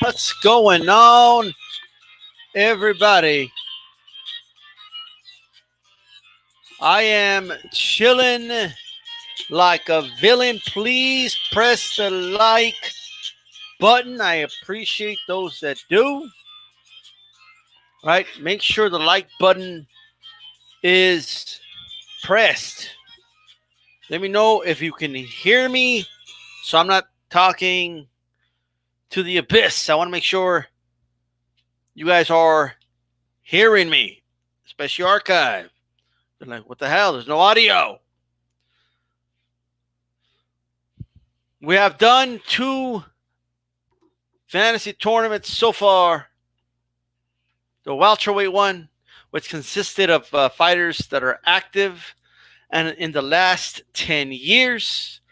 What's going on, everybody? I am chilling like a villain. Please press the like button. I appreciate those that do. Right? Make sure the like button is pressed. Let me know if you can hear me so I'm not talking to the abyss. I want to make sure you guys are hearing me, especially archive. They're like, what the hell? There's no audio. We have done 2 fantasy tournaments so far. The welterweight one, which consisted of fighters that are active and in the last 10 years,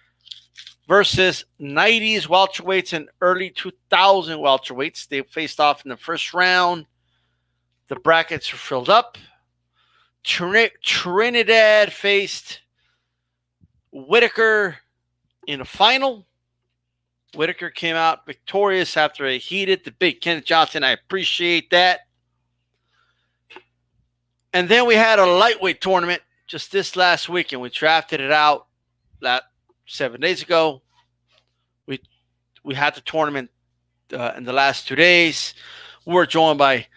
versus 90s welterweights and early 2000 welterweights. They faced off in the first round. The brackets are filled up. Trinidad faced Whitaker in the final. Whitaker came out victorious after a heated debate. Kenneth Johnson, I appreciate that. And then we had a lightweight tournament just this last weekend. We drafted it out 7 days ago. We had the tournament in the last 2 days. We were joined by,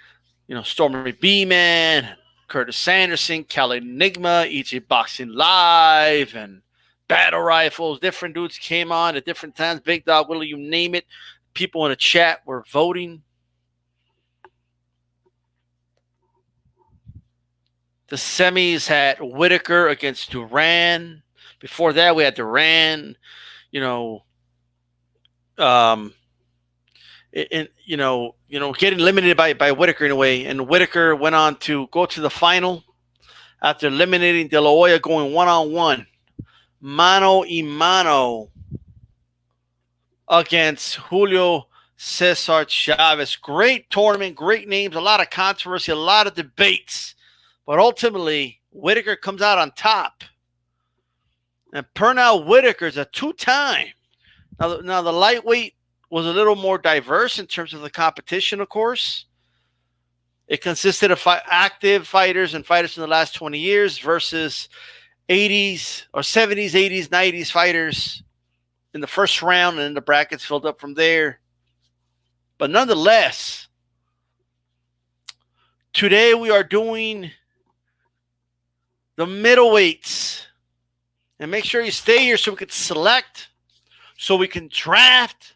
Stormy B-Man, Curtis Sanderson, Kelly Enigma, EJ Boxing Live, and Battle Rifles. Different dudes came on at different times. Big Dog, Willie, you name it. People in the chat were voting. The semis had Whitaker against Duran. Before that, we had Duran, getting eliminated by Whitaker in a way. And Whitaker went on to go to the final after eliminating De La Hoya, going one-on-one, mano y mano, against Julio Cesar Chavez. Great tournament, great names, a lot of controversy, a lot of debates. But ultimately, Whitaker comes out on top. And Pernell Whitaker is a 2-time. Now the lightweight was a little more diverse in terms of the competition, of course. It consisted of active fighters and fighters in the last 20 years versus 80s or 70s, 80s, 90s fighters in the first round, and then the brackets filled up from there. But nonetheless, today we are doing the middleweights. And make sure you stay here so we can select, so we can draft.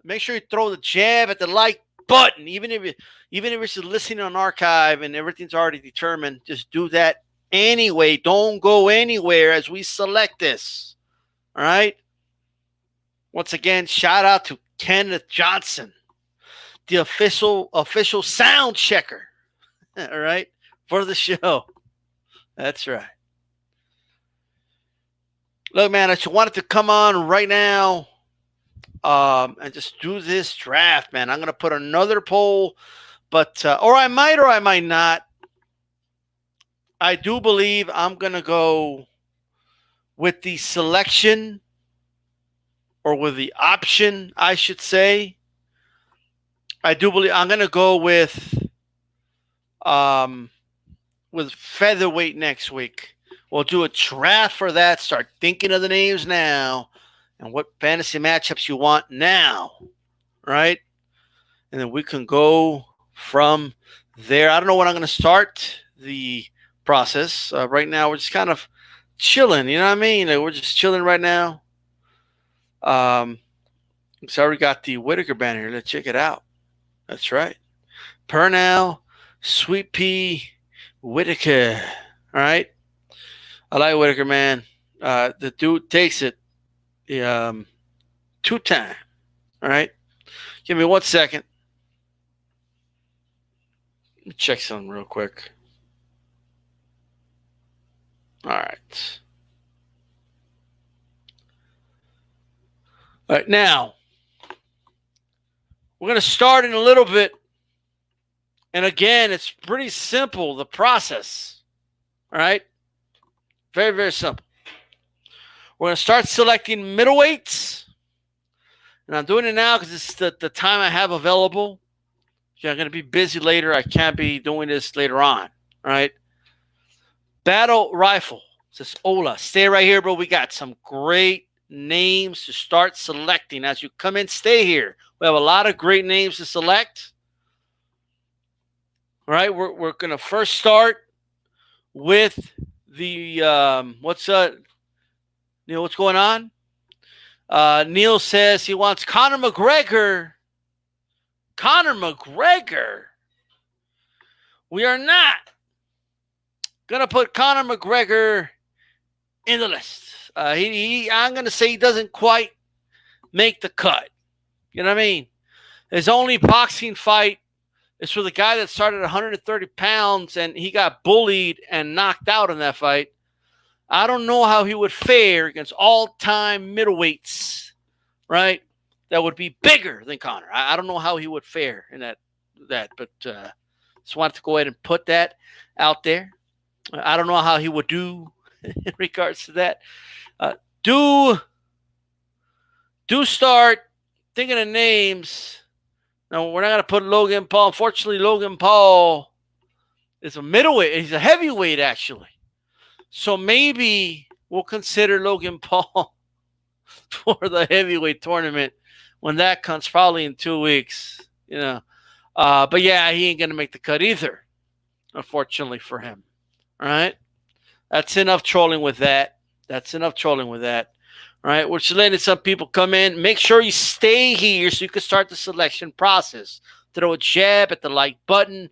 Make sure you throw the jab at the like button. Even if you're listening on archive and everything's already determined, just do that anyway. Don't go anywhere as we select this. All right? Once again, shout out to Kenneth Johnson, the official sound checker. All right? For the show. That's right. Look, man, I just wanted to come on right now and just do this draft, man. I'm going to put another poll, but or I might not. I do believe I'm going to go with the selection, or with the option, I should say. I do believe I'm going to go with featherweight next week. We'll do a draft for that. Start thinking of the names now and what fantasy matchups you want now, right? And then we can go from there. I don't know when I'm going to start the process. Right now, we're just kind of chilling. You know what I mean? Like, we're just chilling right now. So I already got the Whitaker banner here. Let's check it out. That's right. Purnell, Sweet Pea, Whitaker. All right. I like Whitaker, man. The dude takes it 2 times. All right. Give me 1 second. Let me check something real quick. All right. All right. Now, we're going to start in a little bit. And again, it's pretty simple, the process. All right. Very, very simple. We're going to start selecting middleweights. And I'm doing it now because it's the time I have available. I'm going to be busy later. I can't be doing this later on. All right. Battle rifle. Says Ola. Stay right here, bro. We got some great names to start selecting. As you come in, stay here. We have a lot of great names to select. All right. We're going to first start with the Neil, what's going on? Neil says he wants Conor McGregor. Conor McGregor. We are not going to put Conor McGregor in the list. I'm going to say he doesn't quite make the cut. You know what I mean? His only boxing fight is for the guy that started at 130 pounds and he got bullied and knocked out in that fight. I don't know how he would fare against all-time middleweights, right? That would be bigger than Conor. I don't know how he would fare in that. But just wanted to go ahead and put that out there. I don't know how he would do in regards to that. Do start thinking of names. Now, we're not going to put Logan Paul. Unfortunately, Logan Paul is a middleweight. He's a heavyweight, actually. So maybe we'll consider Logan Paul for the heavyweight tournament when that comes, probably in 2 weeks. You know, but yeah, he ain't gonna make the cut either, unfortunately for him. All right, that's enough trolling with that. All right, we're just letting some people come in. Make sure you stay here so you can start the selection process. Throw a jab at the like button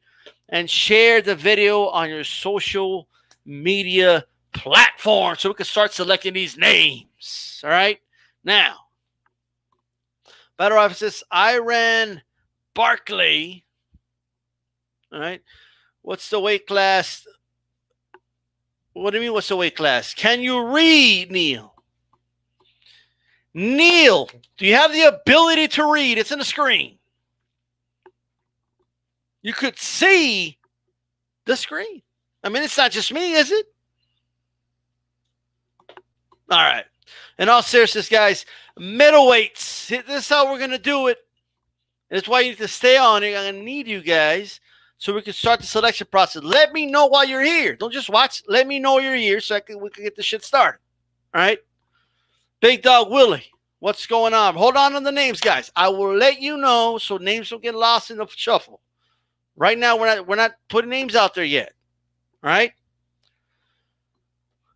and share the video on your social media platform so we can start selecting these names. All right. Now, Battle Rifle says Iran Barkley. All right. What's the weight class? What do you mean, what's the weight class? Can you read, Neil? Neil, do you have the ability to read? It's in the screen. You could see the screen. I mean, it's not just me, is it? All right. In all seriousness, guys, middleweights. This is how we're going to do it. That's why you need to stay on it. I'm going to need you guys so we can start the selection process. Let me know while you're here. Don't just watch. Let me know you're here so we can get the shit started. All right? Big Dog Willie, what's going on? Hold on to the names, guys. I will let you know so names don't get lost in the shuffle. Right now, we're not putting names out there yet. All right?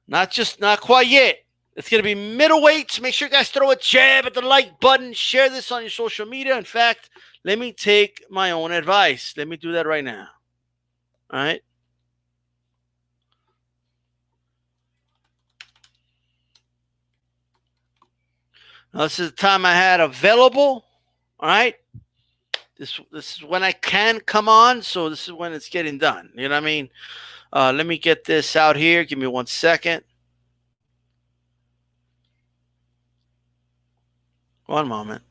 Not quite yet. It's going to be middleweights. Make sure you guys throw a jab at the like button. Share this on your social media. In fact, let me take my own advice. Let me do that right now. All right? Now, this is the time I had available. All right? This is when I can come on, so this is when it's getting done. You know what I mean? Let me get this out here. Give me 1 second. One moment.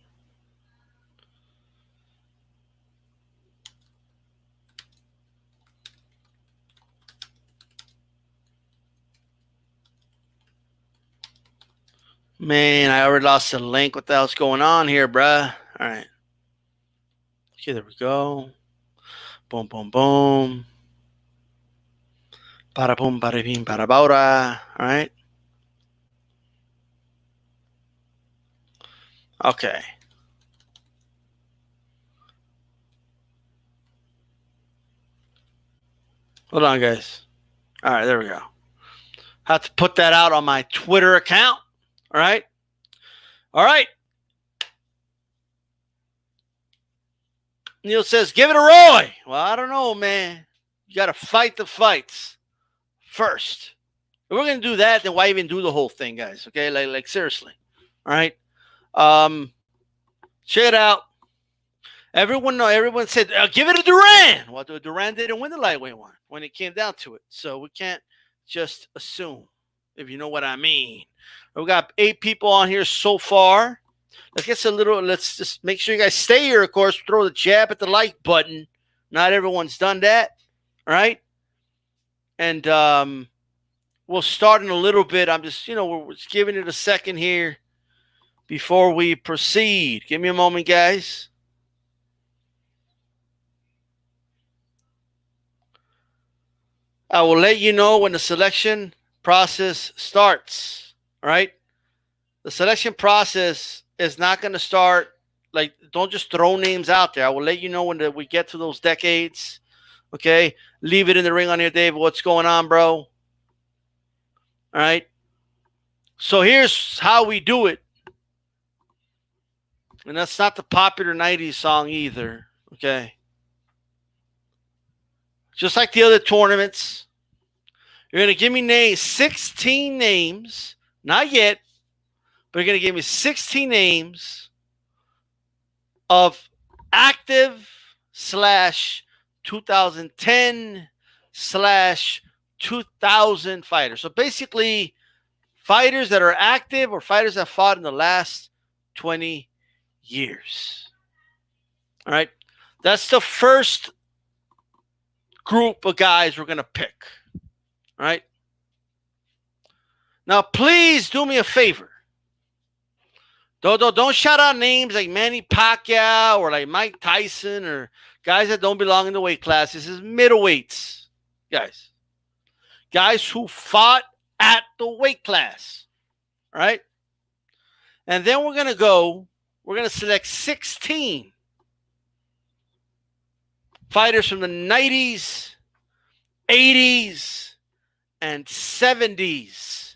Man, I already lost the link. What the hell's going on here, bruh? All right. Okay, there we go. Boom, boom, boom. Bada boom, bada bing, bada bada. All right. Okay. Hold on, guys. All right, there we go. Have to put that out on my Twitter account. All right. All right. Neil says, give it a Roy. Well, I don't know, man. You got to fight the fights first. If we're going to do that, then why even do the whole thing, guys? Okay, like seriously. All right. Check it out. Everyone said, give it to Duran. Well, Duran didn't win the lightweight one when it came down to it. So we can't just assume, if you know what I mean. We got 8 people on here so far. Let's just make sure you guys stay here, of course. Throw the jab at the like button. Not everyone's done that. All right. And we'll start in a little bit. I'm just, we're just giving it a second here before we proceed. Give me a moment, guys. I will let you know when the selection process starts. All right. The selection process is not going to start. Like, don't just throw names out there. I will let you know when we get to those decades. Okay. Leave it in the ring on here, Dave. What's going on, bro? All right. So here's how we do it. And that's not the popular 90s song either. Okay. Just like the other tournaments, you're going to give me 16 names. Not yet, but you're going to give me 16 names of active / 2010 / 2000 fighters. So basically, fighters that are active or fighters that fought in the last 20 years. All right. That's the first group of guys we're going to pick. All right. Now, please do me a favor. Don't shout out names like Manny Pacquiao or like Mike Tyson or guys that don't belong in the weight class. This is middleweights, guys. Guys who fought at the weight class. All right. And then we're going to select 16 fighters from the 90s, 80s, and 70s.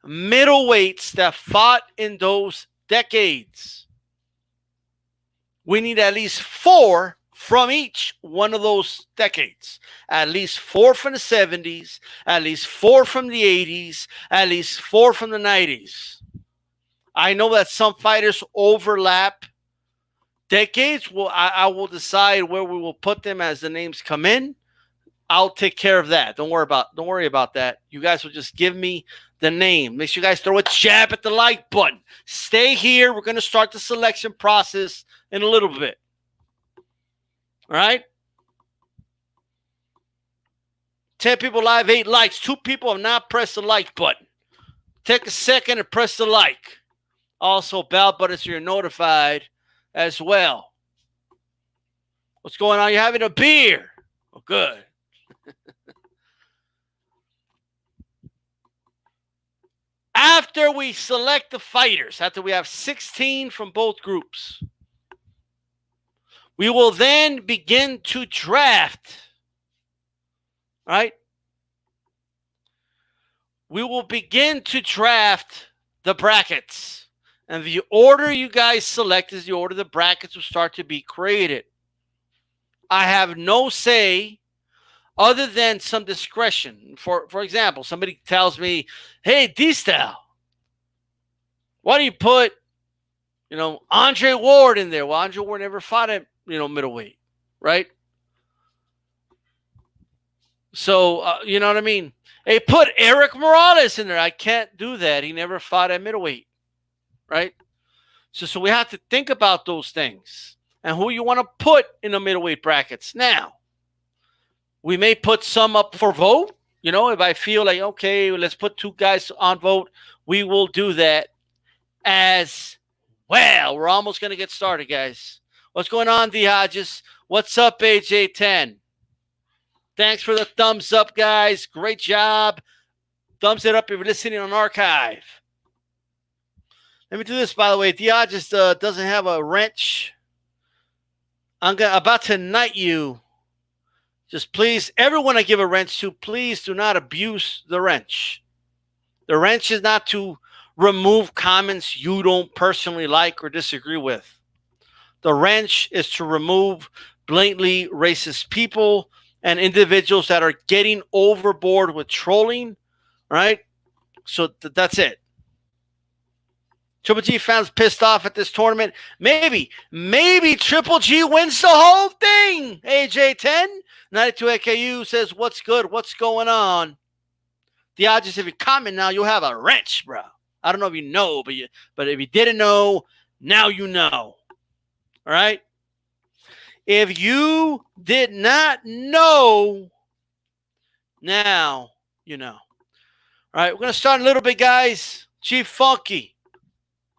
Middleweights that fought in those decades. We need at least 4 from each one of those decades. At least 4 from the 70s, at least 4 from the 80s, at least 4 from the 90s. I know that some fighters overlap decades. Well, I will decide where we will put them as the names come in. I'll take care of that. Don't worry about that. You guys will just give me the name. Make sure you guys throw a jab at the like button. Stay here. We're going to start the selection process in a little bit. All right? 10 people live, 8 likes. 2 people have not pressed the like button. Take a second and press the like. Also, bell button so you're notified as well. What's going on? You're having a beer. Oh, good. After we select the fighters, after we have 16 from both groups, we will then begin to draft. All right? We will begin to draft the brackets. And the order you guys select is the order the brackets will start to be created. I have no say other than some discretion. For example, somebody tells me, hey, D-Style, why do you put, Andre Ward in there? Well, Andre Ward never fought at, middleweight, right? So, you know what I mean? Hey, put Eric Morales in there. I can't do that. He never fought at middleweight, right? So we have to think about those things and who you want to put in the middleweight brackets. Now, we may put some up for vote. If I feel like, okay, let's put 2 guys on vote, we will do that as well. We're almost going to get started, guys. What's going on, D. Hodges? What's up, AJ10? Thanks for the thumbs up, guys. Great job. Thumbs it up if you're listening on archive. Let me do this, by the way. D. Hodges doesn't have a wrench. I'm about to knight you. Just please, everyone I give a wrench to, please do not abuse the wrench. The wrench is not to remove comments you don't personally like or disagree with. The wrench is to remove blatantly racist people and individuals that are getting overboard with trolling, right? So that's it. Triple G fans pissed off at this tournament. Maybe Triple G wins the whole thing. AJ10, 92 AKU says, what's good? What's going on? The odds is if you comment now, you'll have a wrench, bro. I don't know if you know, but if you didn't know, now you know. All right? If you did not know, now you know. All right, we're going to start in a little bit, guys. Chief Funky.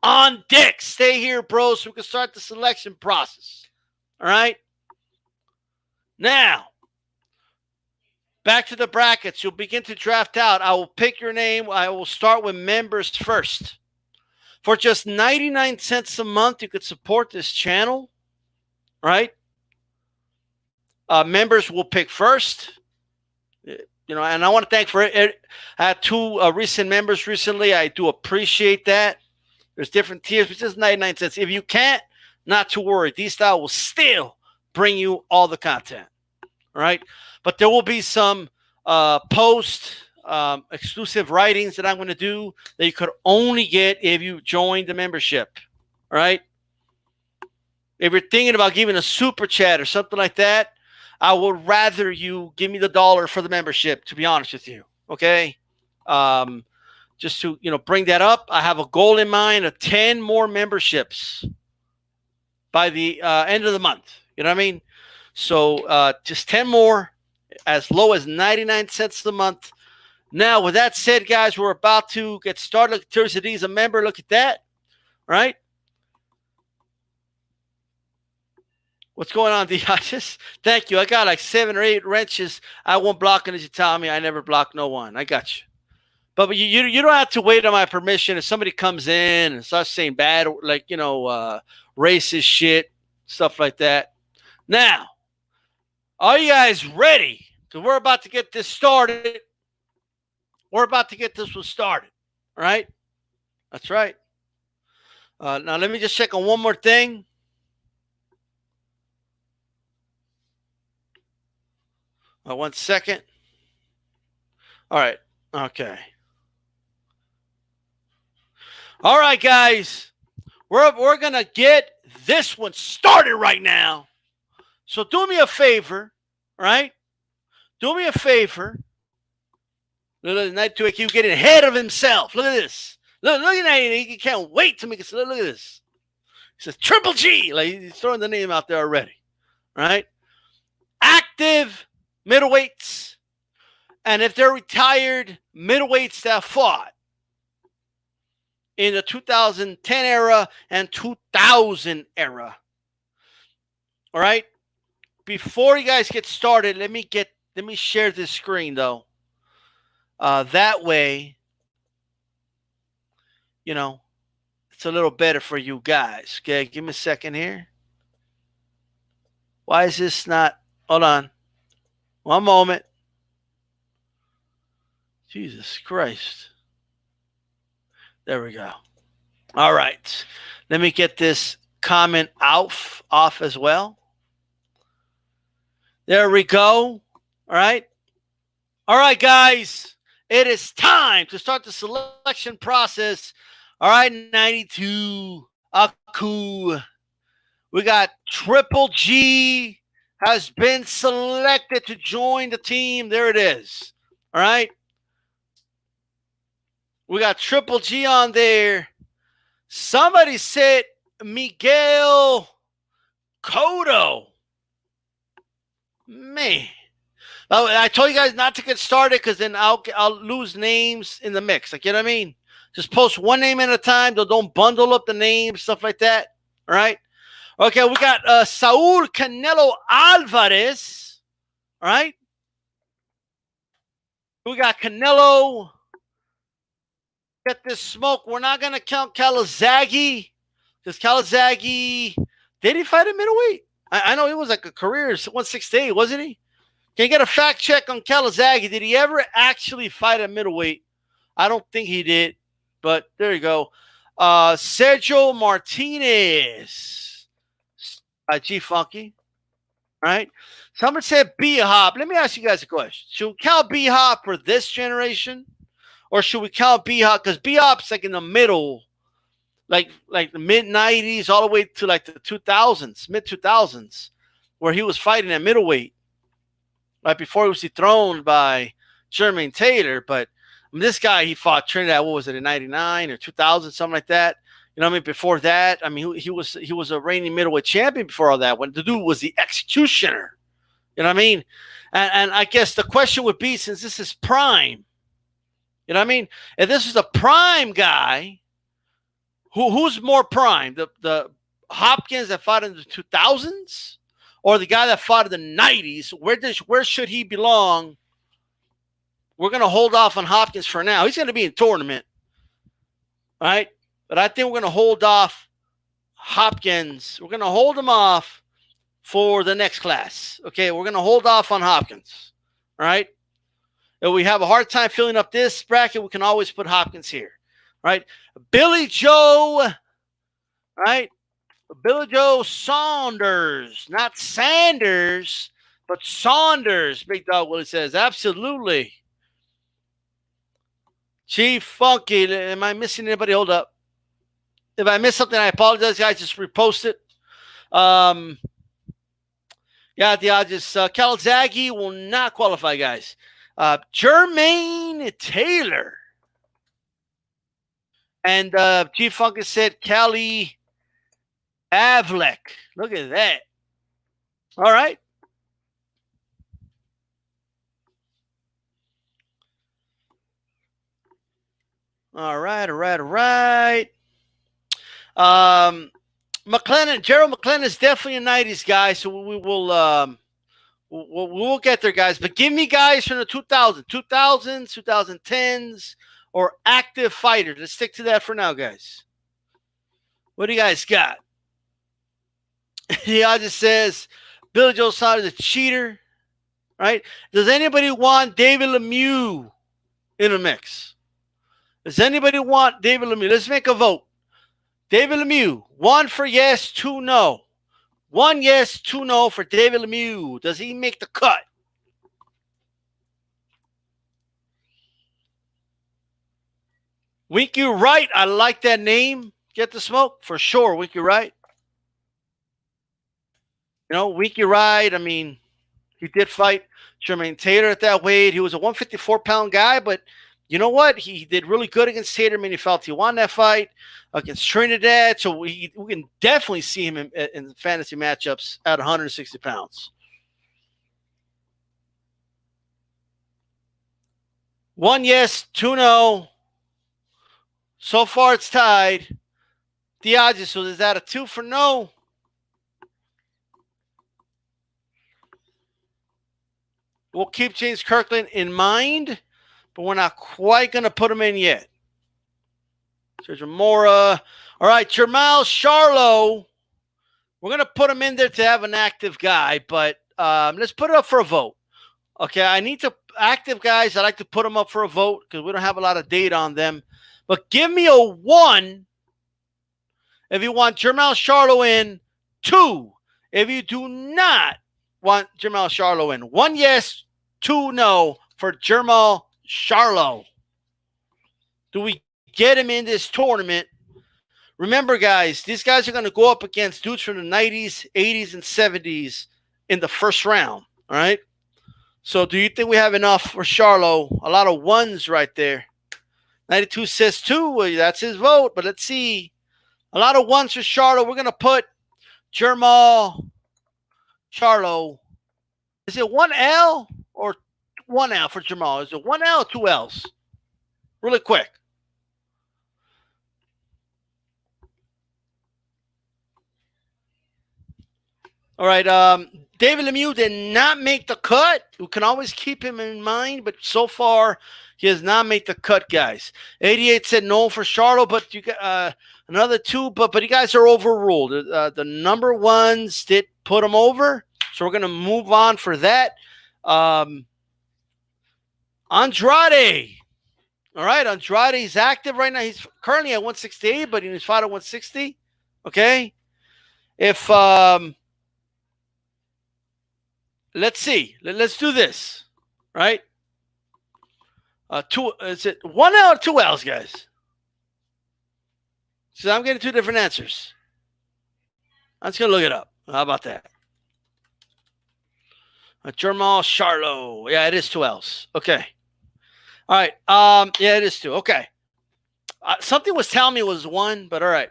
On deck. Stay here, bro, so we can start the selection process. All right? Now, back to the brackets. You'll begin to draft out. I will pick your name. I will start with members first. For just 99 cents a month, you could support this channel. Right? Members will pick first. And I want to thank for it. I had 2 recent members recently. I do appreciate that. There's different tiers, but just 99 cents. If you can't, not to worry. D-Style will still bring you all the content. All right? But there will be some exclusive writings that I'm going to do that you could only get if you join the membership. All right? If you're thinking about giving a super chat or something like that, I would rather you give me the $1 for the membership, to be honest with you. Okay? Just to, bring that up. I have a goal in mind of 10 more memberships by the end of the month. You know what I mean? So just 10 more, as low as 99 cents a month. Now, with that said, guys, we're about to get started. Look, Thursday's a member. Look at that. Right? What's going on, D? Thank you. I got like 7 or 8 wrenches. I won't block it, as you tell me. I never block no one. I got you. But you don't have to wait on my permission. If somebody comes in and starts saying bad, like, racist shit, stuff like that. Now, are you guys ready? Because we're about to get this started. We're about to get this one started. All right? That's right. Now, let me just check on one more thing. One second. All right. Okay. All right, guys. We're going to get this one started right now. So do me a favor, all right? Do me a favor. Look at Night 2AQ getting ahead of himself. Look at this. Look at that. He can't wait to make it. Look at this. He says Triple G. Like, he's throwing the name out there already. All right? Active middleweights. And if they're retired middleweights that fought in the 2010 era and 2000 era. All right? Before you guys get started, let me share this screen though. That way, it's a little better for you guys. Okay, give me a second here. Why is this not? Hold on. One moment. Jesus Christ. There we go. All right. Let me get this comment off as well. There we go. All right. All right, guys. It is time to start the selection process. All right, 92. Aku. We got Triple G has been selected to join the team. There it is. All right. We got Triple G on there. Somebody said Miguel Cotto. Man. I told you guys not to get started because then I'll lose names in the mix. Like, you know what I mean? Just post one name at a time. Don't bundle up the names, stuff like that. All right? Okay, we got Saul Canelo Alvarez. All right? We got Canelo. Get this smoke. We're not going to count Calazaghe because Calazaghe, did he fight at middleweight? I know he was like a career 168, wasn't he? Can you get a fact check on Calazaghe? Did he ever actually fight at middleweight? I don't think he did, but there you go. Sergio Martinez. G Funky. Right? Someone said B Hop. Let me ask you guys a question. Should we count B Hop for this generation? Or should we count B Hop? Because B Hop's like in the middle, like the mid 90s all the way to like the 2000s, mid 2000s, where he was fighting at middleweight. Right before he was dethroned by Jermaine Taylor. But I mean, this guy, he fought Trinidad, what was it, in 99 or 2000, something like that. You know what I mean? Before that, I mean, he was a reigning middleweight champion before all that. When the dude was the executioner. You know what I mean? And I guess the question would be, since this is prime, you know what I mean? If this is a prime guy, who's more prime? The Hopkins that fought in the 2000s? Or the guy that fought in the 90s? Where should he belong? We're going to hold off on Hopkins for now. He's going to be in tournament. All right? But I think we're going to hold off Hopkins. We're going to hold him off for the next class. Okay? We're going to hold off on Hopkins. All right? If we have a hard time filling up this bracket, we can always put Hopkins here. All right? Billy Joe. All right? Billy Joe Saunders, not Sanders, but Saunders. Big Dog Willie says, absolutely. Chief Funky, am I missing anybody? Hold up. If I missed something, I apologize, guys. Just repost it. Yeah, the odds is Calzaghe will not qualify, guys. Jermaine Taylor. And Chief Funky said Cali Avlek. Look at that. All right. All right. Gerald McClellan is definitely a 90s guy, so we'll get there, guys. But give me guys from the 2000s, 2010s, or active fighters. Let's stick to that for now, guys. What do you guys got? Yeah, just says Billy Joe Saunders is a cheater, right? Does anybody want David Lemieux in the mix? Does anybody want David Lemieux? Let's make a vote. David Lemieux, 1 for yes, 2 no. 1 yes, 2 no for David Lemieux. Does he make the cut? Winky Wright, I like that name. Get the smoke for sure. Winky Wright. You know, Winky Wright, I mean, he did fight Jermaine Taylor at that weight. He was a 154-pound guy, but you know what? He did really good against Taylor. I mean, he felt he won that fight against Trinidad. So we can definitely see him in fantasy matchups at 160 pounds. 1 yes, 2 no. So far it's tied. Diageo, so is that a 2 for no? We'll keep James Kirkland in mind, but we're not quite going to put him in yet. Sergio Mora. All right, Jermall Charlo. We're going to put him in there to have an active guy, but let's put it up for a vote. Okay, I need to active guys. I like to put them up for a vote because we don't have a lot of data on them. But give me a 1 if you want Jermall Charlo in. 2 if you do not want Jermall Charlo in. 1 yes, 2 no for Jermall Charlo. Do we get him in this tournament? Remember, guys, these guys are going to go up against dudes from the 90s, 80s, and 70s in the first round. All right? So do you think we have enough for Charlo? A lot of 1s right there. 92 says 2. Well, that's his vote, but let's see. A lot of 1s for Charlo. We're going to put Jermall Charlo. Is it 1L or 1L for Jermall? Is it 1L or 2 L's? Really quick. All right. David Lemieux did not make the cut. We can always keep him in mind, but so far he has not made the cut, guys. 88 said no for Charlo, but you got another 2, but you guys are overruled. The number 1s did put him over, so we're going to move on for that. Andrade. All right, Andrade's active right now. He's currently at 168, but he's fought at 160. Okay. If let's see, let's do this. Right. Is it 1L or 2Ls, guys? So I'm getting two different answers. I'm just gonna look it up. How about that? Jamal Charlo. Yeah, it is 2Ls. Okay. All right. Yeah, it is 2. Okay. Something was telling me it was 1, but all right.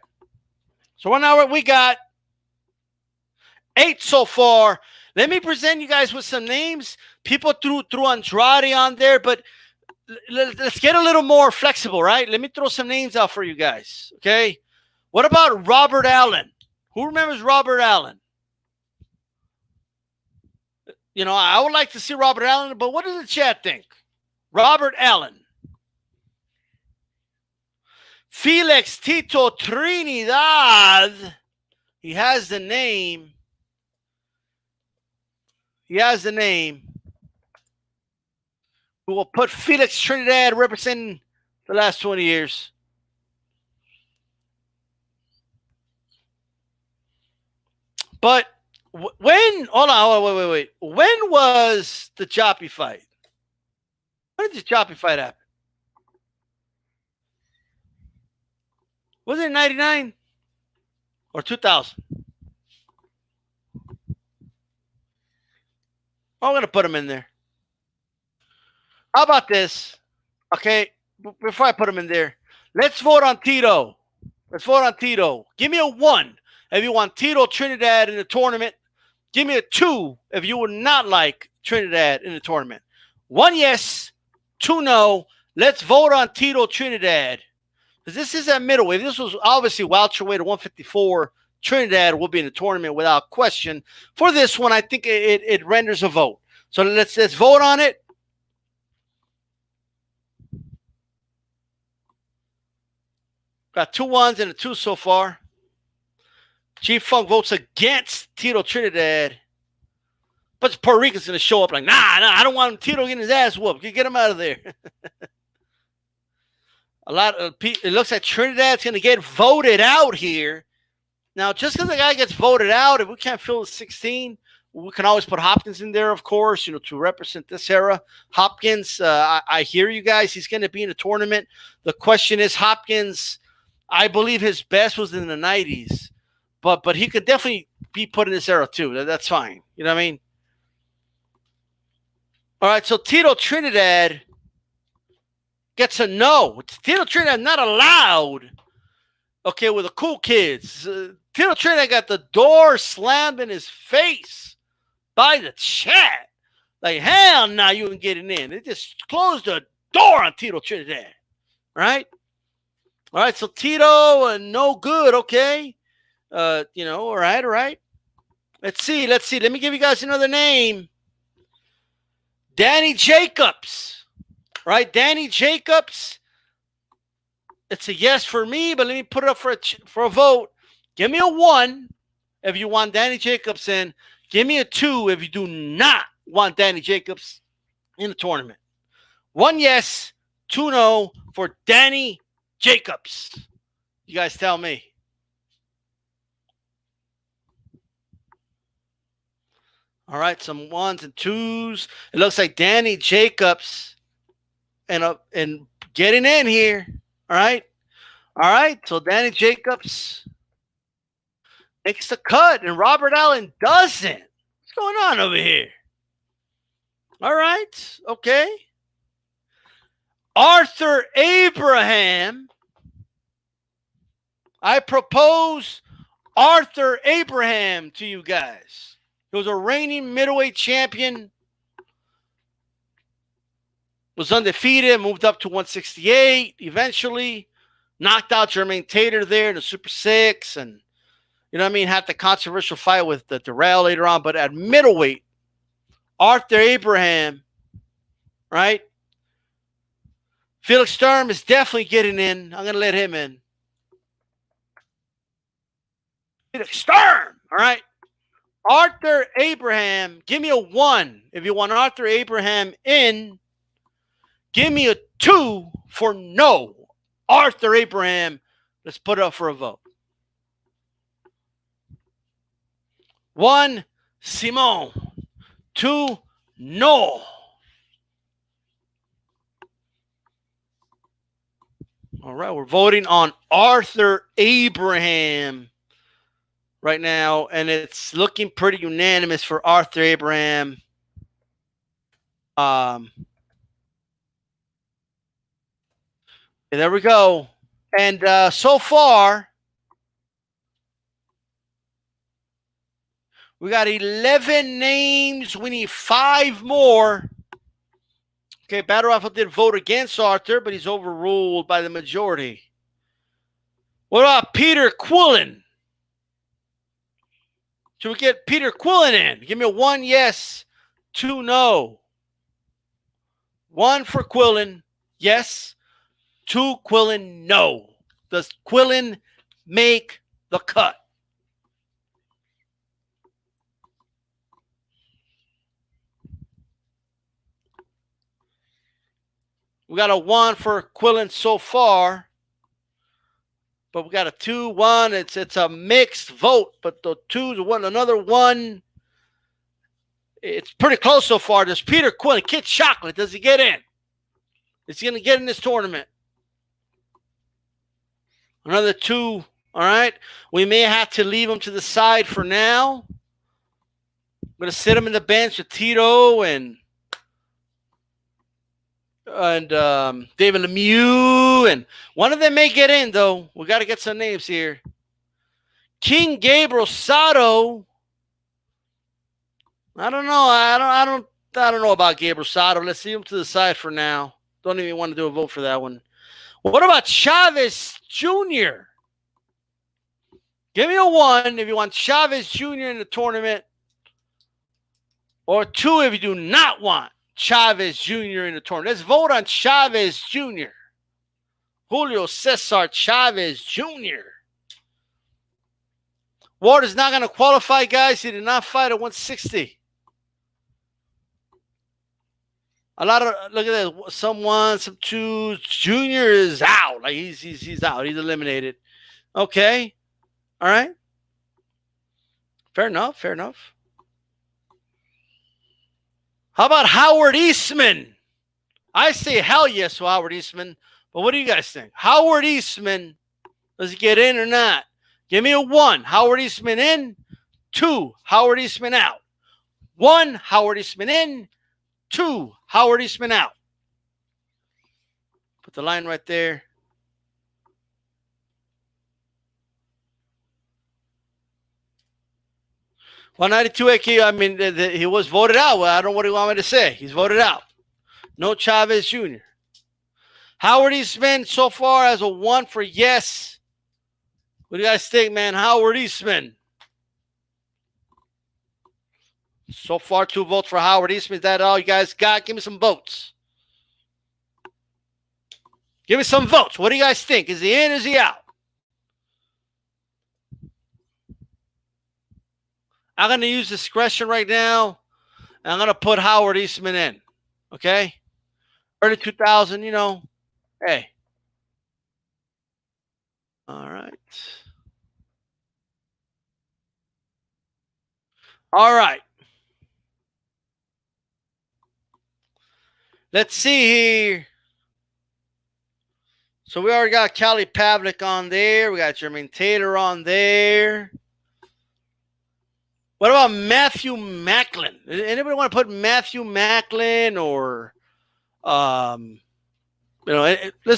So 1 hour, we got 8 so far. Let me present you guys with some names. People threw Andrade on there, but let's get a little more flexible, right? Let me throw some names out for you guys. Okay. What about Robert Allen? Who remembers Robert Allen? You know, I would like to see Robert Allen, but what does the chat think? Robert Allen. Felix Tito Trinidad. He has the name. He has the name. We will put Felix Trinidad representing the last 20 years. But when, hold on, wait. When was the Choppy fight? When did the Choppy fight happen? Was it 99 or 2000? I'm going to put him in there. How about this? Okay, before I put him in there, let's vote on Tito. Let's vote on Tito. Give me a 1 if you want Tito Trinidad in the tournament. Give me a 2 if you would not like Trinidad in the tournament. 1 yes, 2 no. Let's vote on Tito Trinidad. Because this is at middleweight. This was obviously welterweight at 154. Trinidad will be in the tournament without question. For this one, I think it renders a vote. So let's vote on it. Got 2 1s and a 2 so far. Chief Funk votes against Tito Trinidad. But Puerto Rican's going to show up like, nah, I don't want Tito getting his ass whooped. Get him out of there. A lot of people, it looks like Trinidad's going to get voted out here. Now, just because the guy gets voted out, if we can't fill the 16, we can always put Hopkins in there, of course, to represent this era. Hopkins, I hear you guys. He's going to be in the tournament. The question is, Hopkins, I believe his best was in the 90s, but he could definitely be put in this era too. That's fine. You know what I mean? All right, so Tito Trinidad gets a no. Tito Trinidad not allowed. Okay, with the cool kids. Tito Trinidad got the door slammed in his face by the chat. Like, hell no, you ain't getting in. They just closed the door on Tito Trinidad. Right? All right, so Tito, no good, okay. All right. Let's see. Let me give you guys another name. Danny Jacobs. Right? Danny Jacobs. It's a yes for me, but let me put it up for a vote. Give me a 1 if you want Danny Jacobs in. Give me a 2 if you do not want Danny Jacobs in the tournament. 1 yes, 2 no for Danny Jacobs. You guys tell me. All right, some 1s and 2s. It looks like Danny Jacobs and getting in here. All right. So Danny Jacobs makes the cut, and Robert Allen doesn't. What's going on over here? All right. Okay. Arthur Abraham. I propose Arthur Abraham to you guys. He was a reigning middleweight champion. Was undefeated, moved up to 168 eventually. Knocked out Jermaine Tater there in the Super 6. And, had the controversial fight with the Durrell later on. But at middleweight, Arthur Abraham, right? Felix Sturm is definitely getting in. I'm going to let him in. Felix Sturm, all right? Arthur Abraham, give me a 1 if you want Arthur Abraham in. Give me a 2 for no. Arthur Abraham. Let's put it up for a vote. 1, Simone. 2, no. All right, we're voting on Arthur Abraham right now, and it's looking pretty unanimous for Arthur Abraham. There we go. And so far, we got 11 names. We need 5 more. Okay, Battle Rifle did vote against Arthur, but he's overruled by the majority. What about Peter Quillen? Should we get Peter Quillen in? Give me a 1 yes, 2 no. 1 for Quillen, yes. 2 Quillen, no. Does Quillen make the cut? We got a 1 for Quillen so far. But we got a 2-1. It's a mixed vote, but the 2's one, another 1. It's pretty close so far. Does Peter Quillen, Kid Chocolate, does he get in? Is he going to get in this tournament? Another 2. All right. We may have to leave him to the side for now. I'm going to sit him in the bench with Tito and David Lemieux, and one of them may get in though. We got to get some names here. King Gabriel Sato. I don't know. I don't know about Gabriel Sato. Let's leave him to the side for now. Don't even want to do a vote for that one. What about Chavez Jr.? Give me a 1 if you want Chavez Jr. in the tournament, or 2 if you do not want Chavez Jr. in the tournament. Let's vote on Chavez Jr. Julio Cesar Chavez Jr. Ward is not going to qualify, guys. He did not fight at 160. A lot of, look at that. Some 1s, some 2s. Junior is out. Like he's out. He's eliminated. Okay. All right. Fair enough. Fair enough. How about Howard Eastman? I say hell yes to Howard Eastman, but what do you guys think? Howard Eastman, does he get in or not? Give me a 1. Howard Eastman in. 2. Howard Eastman out. 1. Howard Eastman in. 2. Howard Eastman out. Put the line right there. $192 AQ. I mean, he was voted out. Well, I don't know what he want me to say. He's voted out. No Chavez Jr. Howard Eastman so far has a 1 for yes. What do you guys think, man? Howard Eastman. So far, 2 votes for Howard Eastman. Is that all you guys got? Give me some votes. Give me some votes. What do you guys think? Is he in or is he out? I'm going to use discretion right now. And I'm going to put Howard Eastman in. Okay? Early 2000, you know. Hey. All right. All right. Let's see here. So we already got Kelly Pavlik on there. We got Jermaine Taylor on there. What about Matthew Macklin? Anybody want to put Matthew Macklin or, let's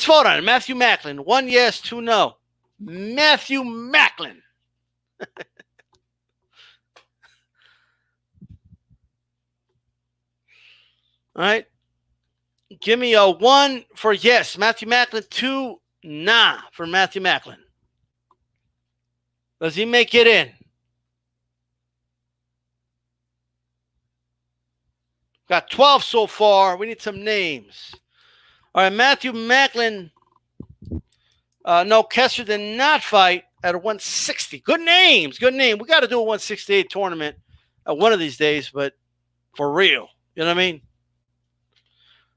vote on it. Matthew Macklin. 1 yes, 2 no. Matthew Macklin. All right. Give me a 1 for yes, Matthew Macklin. 2 nah for Matthew Macklin. Does he make it in? Got 12 so far. We need some names. All right, Matthew Macklin. No, Kessler did not fight at a 160. Good names. Good name. We got to do a 168 tournament one of these days, but for real. You know what I mean?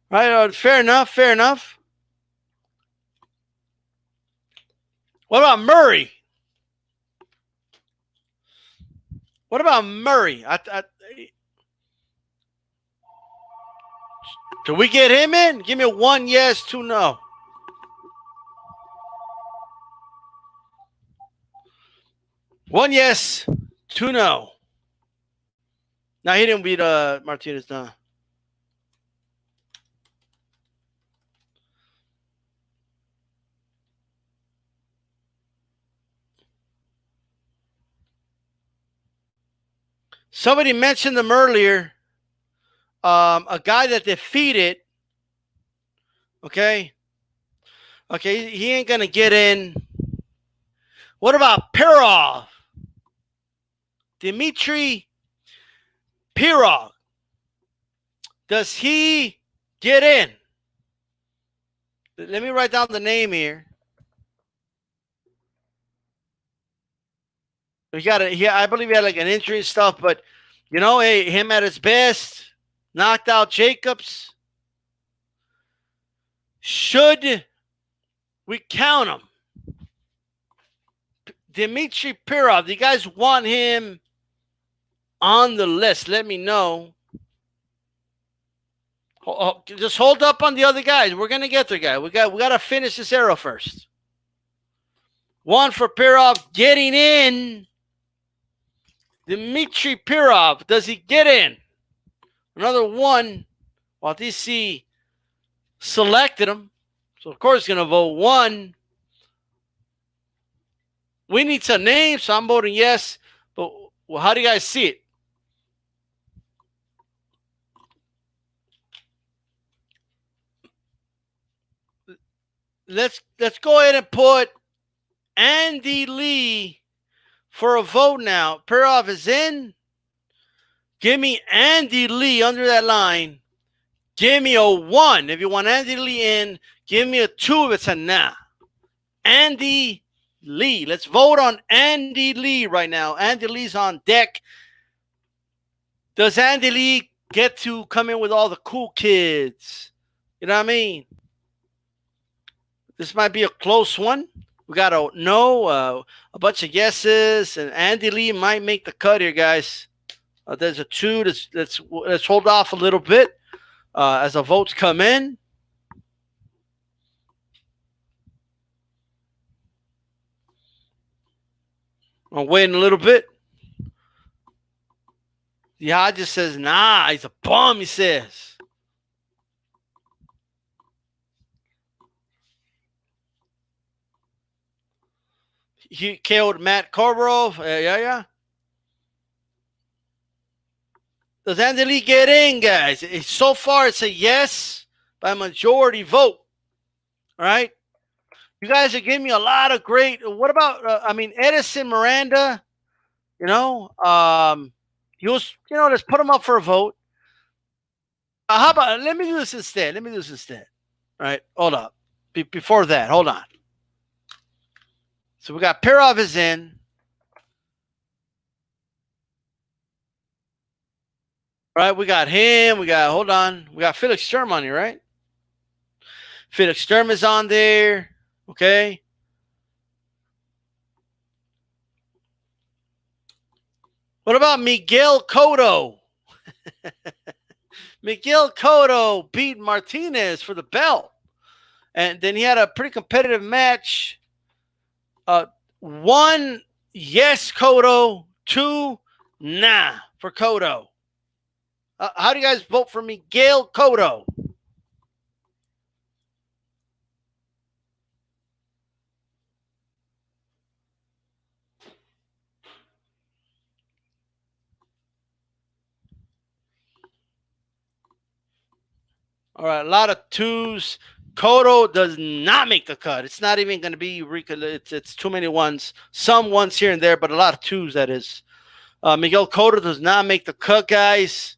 Right? Fair enough. Fair enough. What about Murray? What about Murray? Can we get him in? Give me a 1 yes, 2 no. One yes, 2 no. Now he didn't beat Martinez, no. Somebody mentioned them earlier. A guy that defeated. Okay. Okay, he ain't gonna get in. What about Perov? Dmitry Perov. Does he get in? Let me write down the name here. I believe he had like an injury and stuff, but hey, him at his best, knocked out Jacobs. Should we count him? Dmitry Perov, do you guys want him on the list? Let me know. Just hold up on the other guys. We're gonna get there, guys. We got to finish this arrow first. 1 for Perov getting in. Dmitry Perov, does he get in? Another 1. While DC selected him, so of course he's gonna vote 1. We need some names, so I'm voting yes. But how do you guys see it? Let's go ahead and put Andy Lee for a vote now. Perov is in. Give me Andy Lee under that line. Give me a 1 if you want Andy Lee in. Give me a 2 if it's a nah. Andy Lee. Let's vote on Andy Lee right now. Andy Lee's on deck. Does Andy Lee get to come in with all the cool kids? You know what I mean? This might be a close one. We got a no, a bunch of yeses, and Andy Lee might make the cut here, guys. There's a 2. Let's hold off a little bit as the votes come in. I'm waiting a little bit. The Hodges says, nah, he's a bum, he says. He killed Matt Korborov. Yeah. Does Andy Lee get in, guys? So far, it's a yes by majority vote. All right? You guys are giving me a lot of great. What about, Edison Miranda? He was, let's put him up for a vote. How about, let me do this instead. All right? Hold up. Before that, hold on. So we got Perov is in. All right, we got him. We got Felix Sturm on here, right? Felix Sturm is on there. Okay. What about Miguel Cotto? Miguel Cotto beat Martinez for the belt. And then he had a pretty competitive match. 1, yes, Cotto. 2, nah, for Cotto. How do you guys vote for Miguel Cotto? All right, a lot of 2s. Cotto does not make the cut. It's not even going to be it's too many 1s. Some 1s here and there, but a lot of 2s, that is. Miguel Cotto does not make the cut, guys.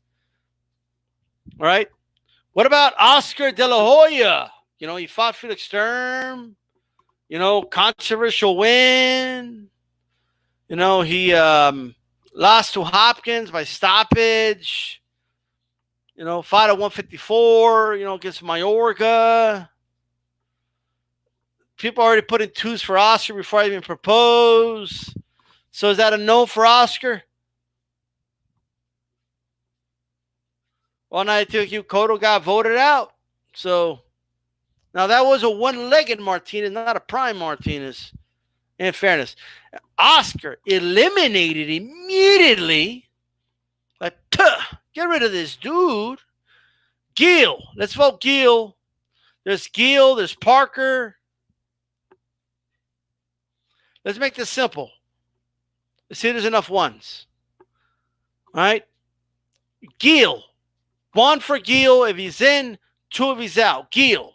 All right. What about Oscar De La Hoya? He fought Felix Sturm. Controversial win. He lost to Hopkins by stoppage. fight at 154, against Mayorga. People already put in twos for Oscar before I even propose. So is that a no for Oscar? 192 Cotto got voted out. So now that was a one-legged Martinez, not a prime Martinez. In fairness, Oscar eliminated immediately. Like, get rid of this dude. Gil. Let's vote Gil. There's Gil. There's Parker. Let's make this simple. Let's see if there's enough ones. All right. Gil. One for Gil if he's in. Two if he's out. Gil.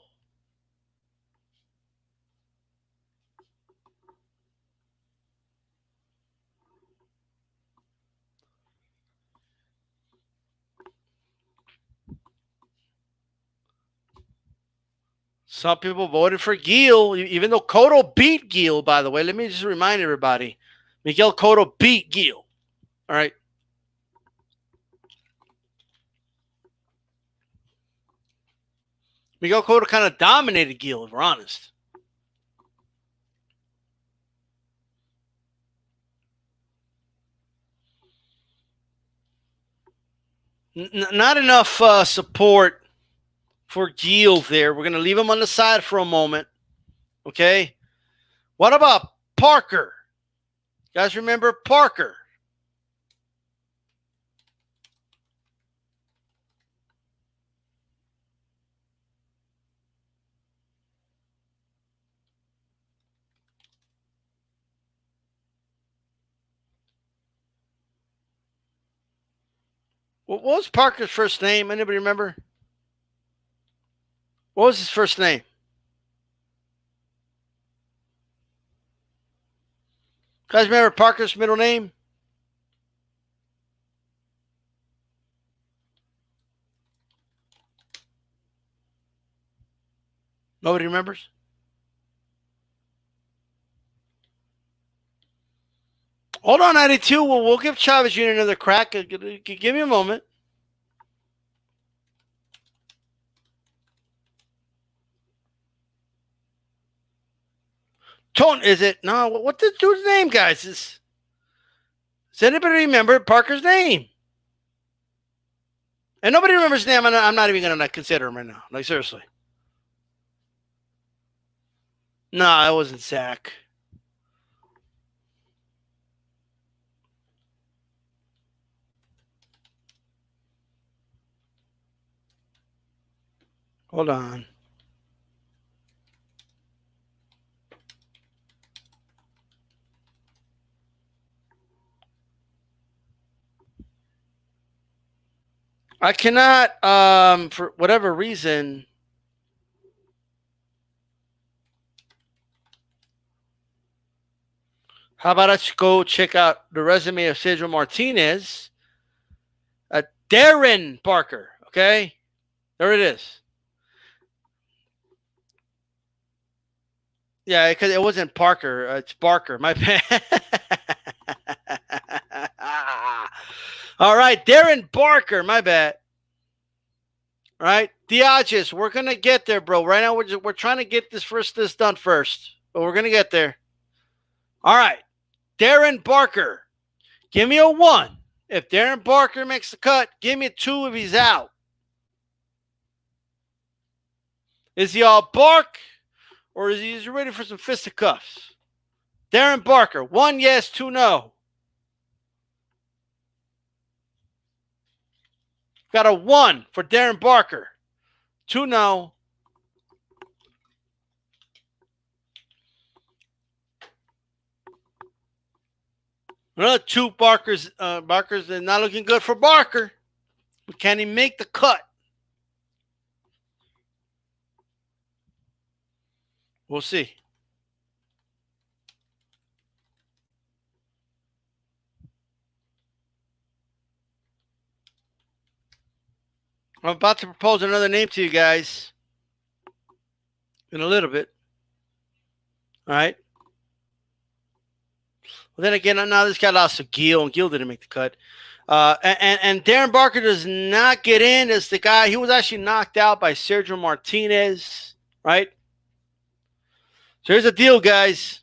Some people voted for Gil, even though Cotto beat Gil, by the way. Let me just remind everybody. Miguel Cotto beat Gil. All right. Miguel Cotto kind of dominated Gil, if we're honest. Not enough support for Gil there. We're going to leave him on the side for a moment. Okay. What about Parker? You guys remember Parker? What was Parker's first name? Anybody remember? What was his first name? You guys remember Parker's middle name? Nobody remembers? Hold on, 92. We'll give Chavez Jr. another crack. Give me a moment. Tone, is it? No, what's the dude's name, guys? Does anybody remember Parker's name? And nobody remembers his name. I'm not even going to consider him right now. Like, seriously. No, it wasn't Zach. Hold on. I cannot, for whatever reason. How about us go check out the resume of Cedro Martinez? Darren Parker. Okay. There it is. Yeah, because it wasn't Parker. It's Barker. My bad. All right, Darren Barker. My bad. All right, Diages. We're gonna get there, bro. Right now, we're trying to get this done first, but we're gonna get there. All right, Darren Barker. Give me a 1 if Darren Barker makes the cut. Give me a 2 if he's out. Is he all bark? Or is he ready for some fisticuffs? Darren Barker, 1 yes, 2 no. Got a 1 for Darren Barker. 2 no. Another 2 Barkers. Barkers are not looking good for Barker. Can he make the cut? We'll see. I'm about to propose another name to you guys in a little bit. All right. Well, then again, now this guy lost to Gil, and Gil didn't make the cut. And Darren Barker does not get in as the guy. He was actually knocked out by Sergio Martinez, right? So here's the deal, guys.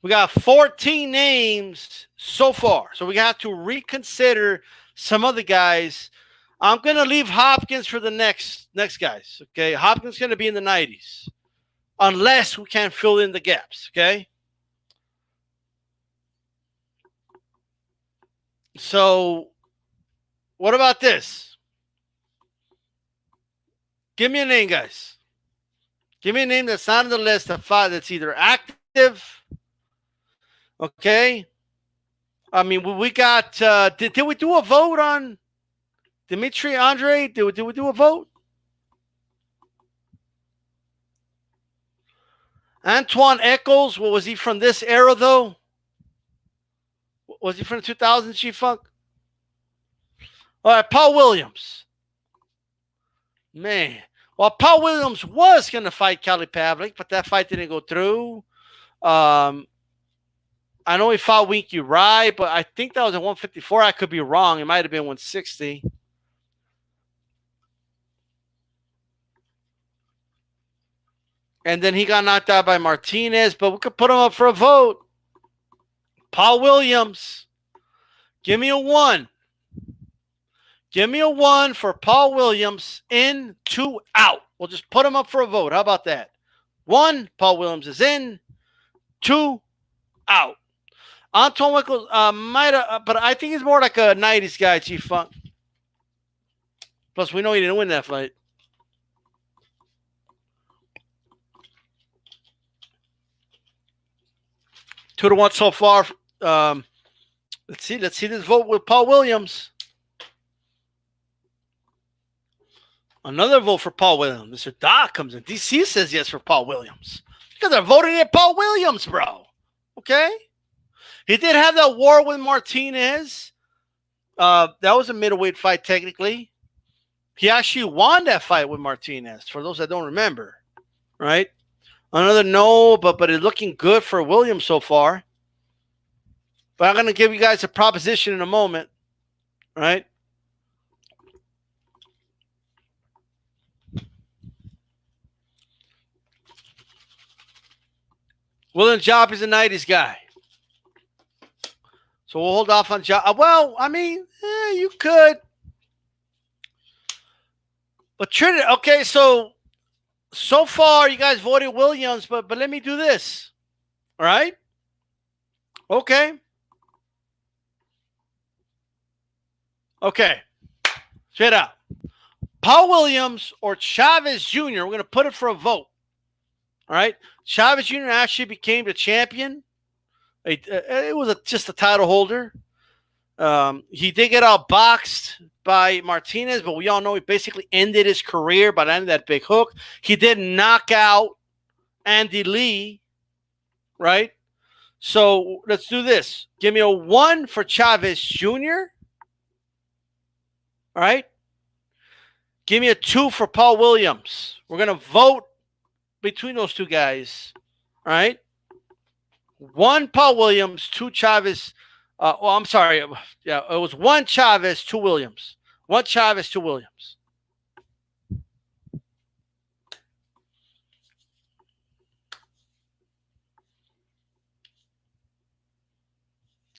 We got 14 names so far. So we have to reconsider some other guys. I'm going to leave Hopkins for the next guys, okay? Hopkins is going to be in the 90s unless we can fill in the gaps, okay? So what about this? Give me a name, guys. Give me a name that's not on the list of 5 that's either active. Okay. I mean, we got. Did we do a vote on Dimitri Andre? Did we do a vote? Antoine Eccles. What was he from this era though? Was he from the 2000s? G-Funk. All right, Paul Williams. Man. Well, Paul Williams was going to fight Kelly Pavlik, but that fight didn't go through. I know he fought Winky Rye, but I think that was at 154. I could be wrong. It might have been 160. And then he got knocked out by Martinez, but we could put him up for a vote. Paul Williams. Give me a 1. Give me a 1 for Paul Williams. In, 2, out. We'll just put him up for a vote. How about that? 1, Paul Williams is in. 2, out. Antoine Eccles might have, but I think he's more like a 90s guy, G-Funk. Plus, we know he didn't win that fight. Two to one so far. Let's see this vote with Paul Williams. Another vote for Paul Williams. Mr. Doc comes in. DC says yes for Paul Williams. Because they're voting at Paul Williams, bro. Okay? He did have that war with Martinez. That was a middleweight fight, technically. He actually won that fight with Martinez, for those that don't remember. Right? Another no, but it's looking good for Williams so far. But I'm going to give you guys a proposition in a moment. Right? William Job is a 90s guy. So we'll hold off on Job. Well, I mean, you could. But Trinity, okay, so far you guys voted Williams, but let me do this. All right? Okay. Okay. Check it out. Paul Williams or Chavez Jr., we're going to put it for a vote. All right? Chavez Jr. actually became the champion. It was just a title holder. He did get outboxed by Martinez, but we all know he basically ended his career by the end of that big hook. He did knock out Andy Lee, right? So let's do this. Give me a 1 for Chavez Jr. All right? Give me a 2 for Paul Williams. We're going to vote between those two guys. All right? 1 Paul Williams, 2 Chavez. I'm sorry. Yeah, it was 1 Chavez, 2 Williams. 1 Chavez, 2 Williams.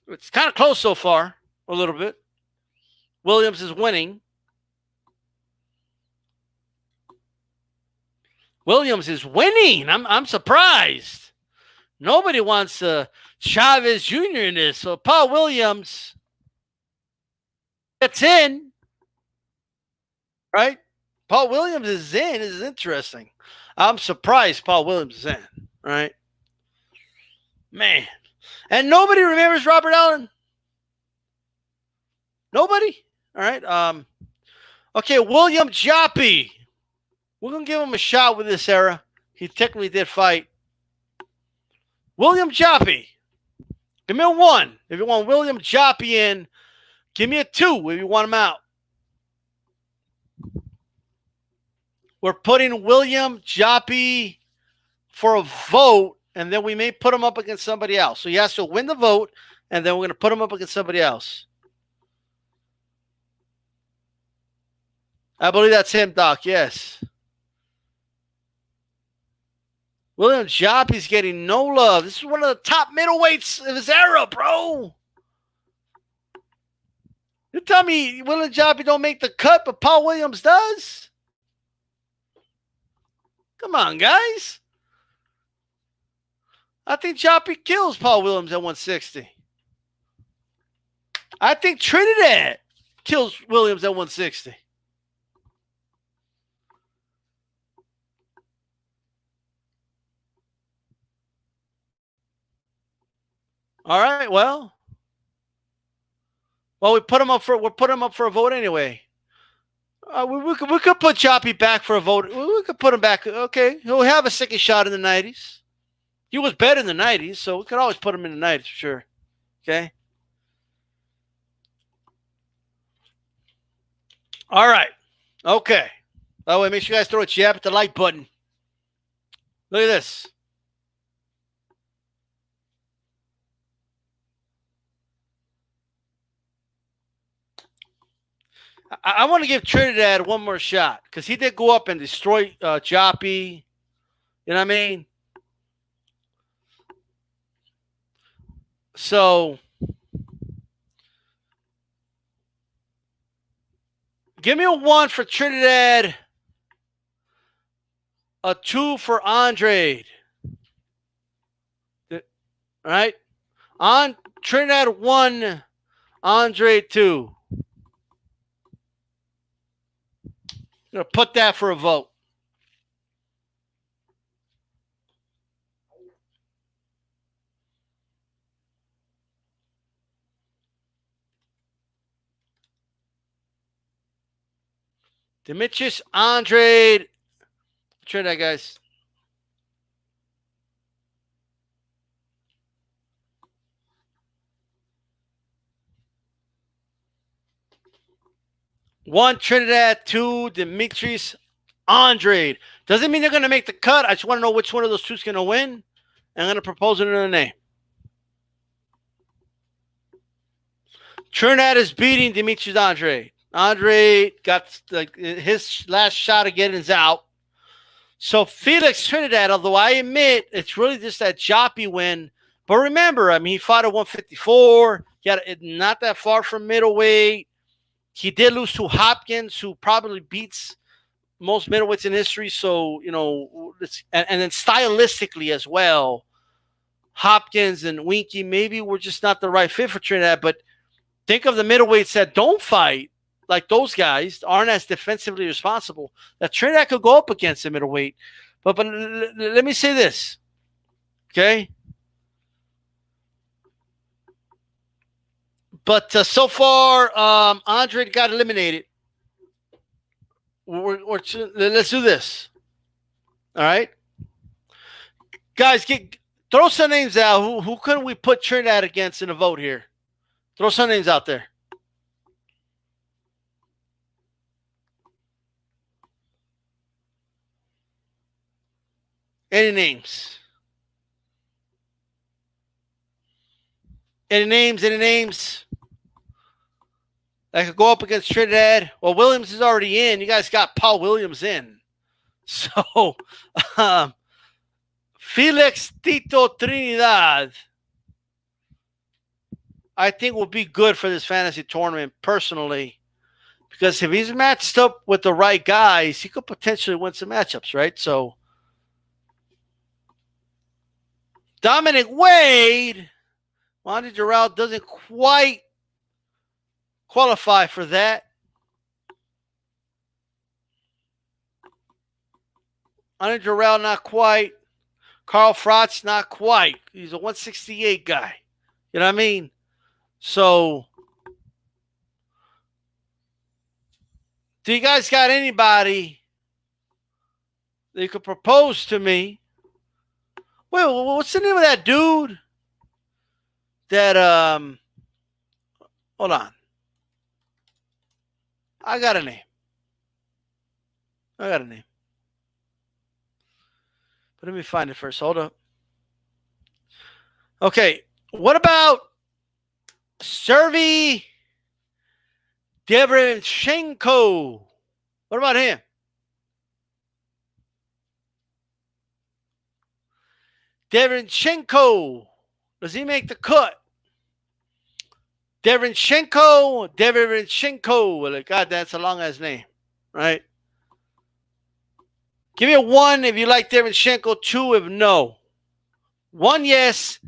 It's kind of close so far, a little bit. Williams is winning. Williams is winning. I'm surprised. Nobody wants Chavez Jr. in this. So Paul Williams gets in. Right? Paul Williams is in. This is interesting. I'm surprised Paul Williams is in. Right? Man. And nobody remembers Robert Allen. Nobody? All right. Okay, William Joppy. We're going to give him a shot with this era. He technically did fight. William Joppy. Give me a 1 if you want William Joppy in. Give me a 2 if you want him out. We're putting William Joppy for a vote, and then we may put him up against somebody else. So he has to win the vote, and then we're going to put him up against somebody else. I believe that's him, Doc. Yes. William Joppy's getting no love. This is one of the top middleweights of his era, bro. You tell me William Joppy don't make the cut, but Paul Williams does? Come on, guys. I think Joppy kills Paul Williams at 160. I think Trinidad kills Williams at 160. All right, well, we put him up for a vote anyway. We could put Joppy back for a vote. We could put him back. Okay, he'll have a second shot in the 90s. He was better in the 90s, so we could always put him in the 90s for sure. Okay. All right. Okay. By the way, make sure you guys throw a jab at the like button. Look at this. I want to give Trinidad one more shot because he did go up and destroy Joppy. You know what I mean? So give me a 1 for Trinidad, a 2 for Andrade. All right? On Trinidad 1, Andrade 2. I'm going to put that for a vote. Demetrius Andrade. Trinidad, guys. One Trinidad, 2 Demetrius Andrade. Doesn't mean they're going to make the cut. I just want to know which one of those two is going to win. I'm going to propose another name. Trinidad is beating Demetrius Andrade. Andrade got his last shot of getting out. So Felix Trinidad, although I admit it's really just that Joppy win. But remember, I mean, he fought at 154. He had not that far from middleweight. He did lose to Hopkins, who probably beats most middleweights in history. So, you know, and then stylistically as well, Hopkins and Winky maybe were just not the right fit for Trinidad. But think of the middleweights that don't fight, like those guys, aren't as defensively responsible, that Trinidad could go up against a middleweight. But let me say this, okay? But so far, Andrade got eliminated. Let's do this. All right, guys, throw some names out. Who could we put Trinidad against in a vote here? Throw some names out there. Any names? Any names? That could go up against Trinidad. Well, Williams is already in. You guys got Paul Williams in. So, Felix Tito Trinidad, I think will be good for this fantasy tournament personally. Because if he's matched up with the right guys, he could potentially win some matchups, right? So, Dominic Wade, Monty Durrell doesn't quite qualify for that. Monty Durrell, not quite. Carl Frotz, not quite. He's a 168 guy. You know what I mean? So, do you guys got anybody that you could propose to me? Wait, what's the name of that dude? That hold on. I got a name. Let me find it first. Hold up. Okay. What about Sergey Derenchenko? What about him? Derenchenko. Does he make the cut? Derenchenko. Well, God, that's a long ass name, right? Give me a 1 if you like Derenchenko, 2 if no. 1 yes,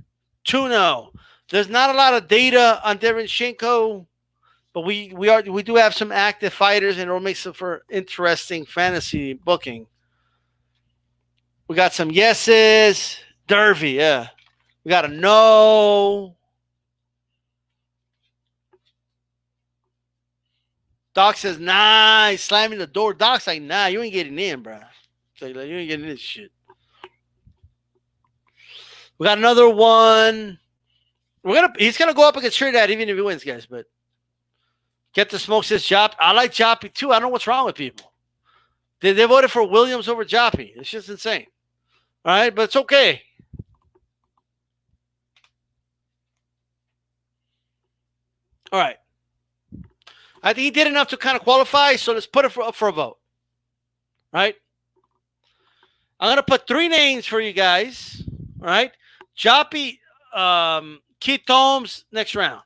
2 no. There's not a lot of data on Derenchenko, but we do have some active fighters, and it'll make for interesting fantasy booking. We got some yeses. Derby, yeah. We got a no. Doc says, nah. He's slamming the door. Doc's like, nah, you ain't getting in, bro. Like, you ain't getting this shit. We got another one. He's gonna go up against Trinidad even if he wins, guys. But get the smoke says Joppy. I like Joppy too. I don't know what's wrong with people. They voted for Williams over Joppy. It's just insane. All right, but it's okay. All right. I think he did enough to kind of qualify, so let's put it up for a vote. All right? I'm going to put 3 names for you guys. All right? Joppy, Keith Holmes, next round.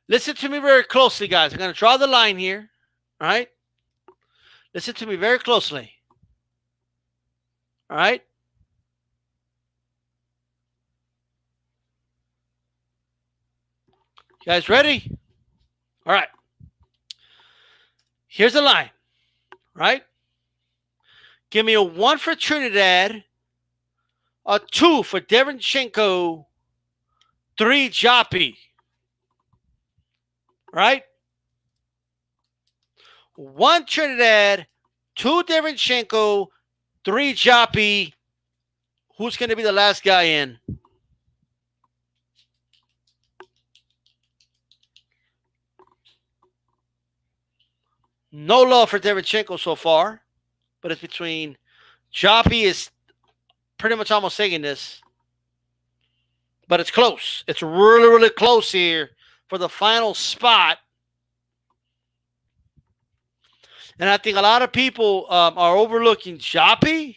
Listen to me very closely, guys. I'm going to draw the line here. All right? Listen to me very closely. All right? You guys ready? All right. Here's the line. Right? Give me a 1 for Trinidad, a 2 for Derenchenko, 3 Joppy. Right? 1 Trinidad, 2 Derenchenko, 3 Joppy. Who's going to be the last guy in? No love for Derenchenko so far, but it's between Joppy is pretty much almost saying this, but it's close. It's really, really close here for the final spot. And I think a lot of people are overlooking Joppy.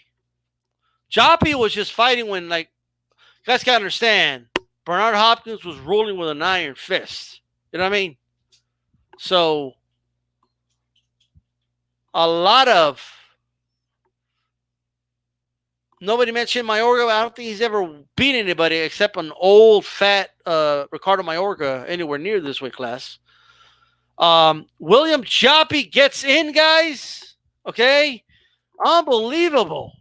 Joppy was just fighting when, like, you guys got to understand, Bernard Hopkins was rolling with an iron fist. You know what I mean? So a lot of nobody mentioned Mayorga. I don't think he's ever beat anybody except an old fat Ricardo Mayorga anywhere near this weight class. William Joppy gets in, guys. Okay, unbelievable.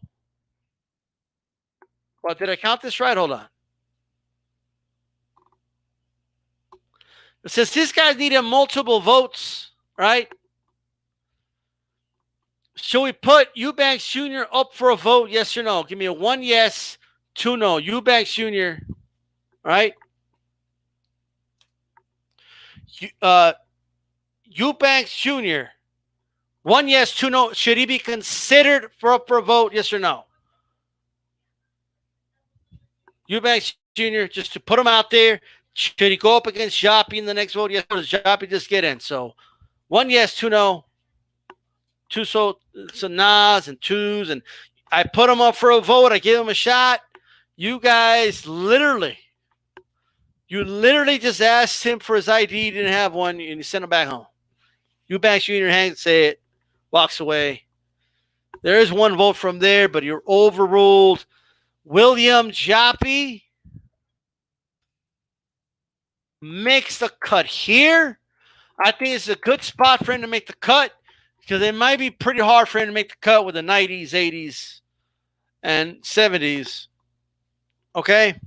Well, did I count this right? Hold on. Since these guys needed multiple votes, right? Should we put Eubanks Jr. up for a vote? Yes or no? Give me a 1 yes, 2 no. Eubanks Jr. Right? Eubanks Jr. 1 yes, 2 no. Should he be considered for up for a vote? Yes or no? Eubanks Jr. Just to put him out there. Should he go up against Joppy in the next vote? Yes, or does Joppy just get in? So 1 yes, 2 no. 2 so nods and 2s, and I put him up for a vote. I give him a shot. You guys literally just asked him for his ID. He didn't have one, and you sent him back home. Eubanks Jr. hangs, say it, walks away. There is 1 vote from there, but you're overruled. William Joppy makes the cut here. I think it's a good spot for him to make the cut, because it might be pretty hard for him to make the cut with the 90s, 80s, and 70s. Okay?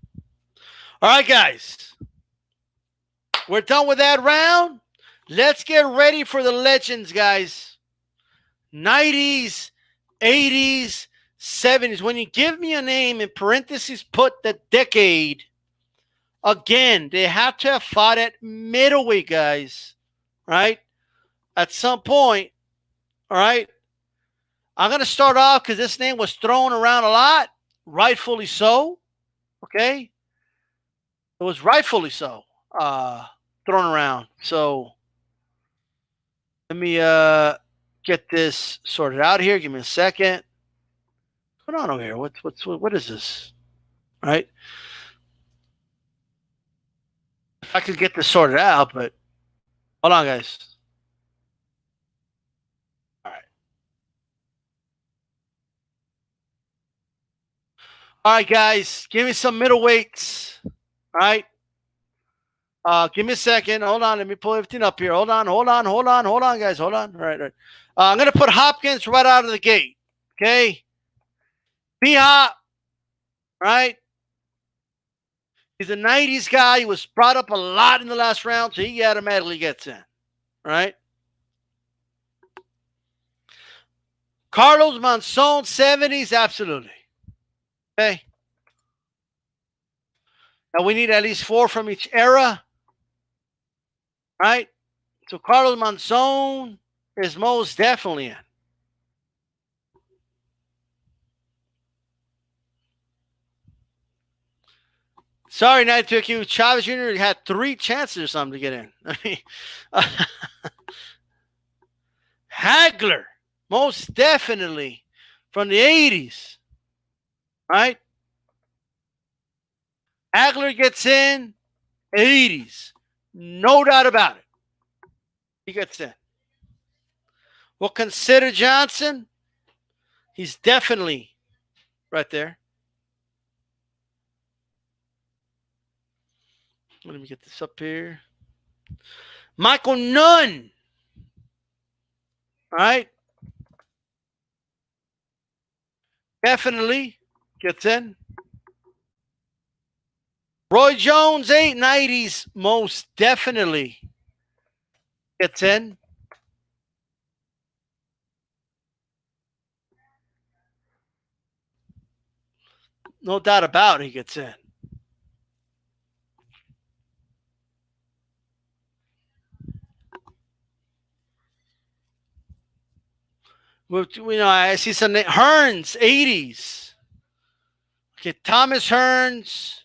All right, guys. We're done with that round. Let's get ready for the legends, guys. 90s, 80s, 70s. When you give me a name, in parentheses, put the decade. Again, they have to have fought at middleweight, guys. Right? At some point, All right. I'm going to start off because this name was thrown around a lot, rightfully so. Okay. It was rightfully so thrown around. So let me get this sorted out here. Give me a second. What's going on over here? What is this? All right. If I could get this sorted out, but hold on, guys. All right. All right, guys. Give me some middleweights. All right. Give me a second. Hold on. Let me pull everything up here. Hold on, guys. Hold on. All right, all right. I'm going to put Hopkins right out of the gate. Okay. B-Hop. Right. He's a 90s guy. He was brought up a lot in the last round, so he automatically gets in. Right. Carlos Monzon, 70s. Absolutely. Okay. Now we need at least 4 from each era. Right. So Carlos Monzon is most definitely in. Sorry, Night you. Chavez Jr. had 3 chances or something to get in. I mean, Hagler, most definitely from the 80s. Right? Hagler gets in, 80s. No doubt about it. He gets in. We'll consider Johnson. He's definitely right there. Let me get this up here. Michael Nunn. All right. Definitely gets in. Roy Jones, 890s, most definitely gets in. No doubt about it, he gets in. I see some Hearns, 80s. Okay, Thomas Hearns.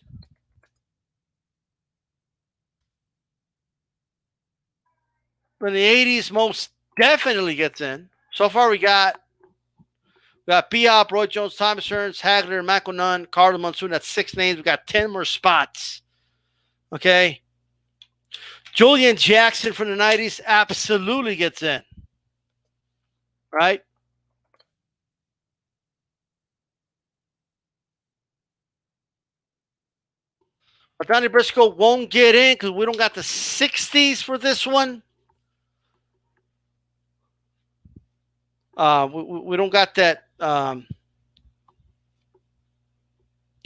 From the 80s, most definitely gets in. So far, we got B-Hop, Roy Jones, Thomas Hearns, Hagler, Michael Nunn, Carlos Monzon. That's 6 names. We got 10 more spots. Okay. Julian Jackson from the 90s absolutely gets in. Right? But Donnie Briscoe won't get in because we don't got the 60s for this one. We don't got that. You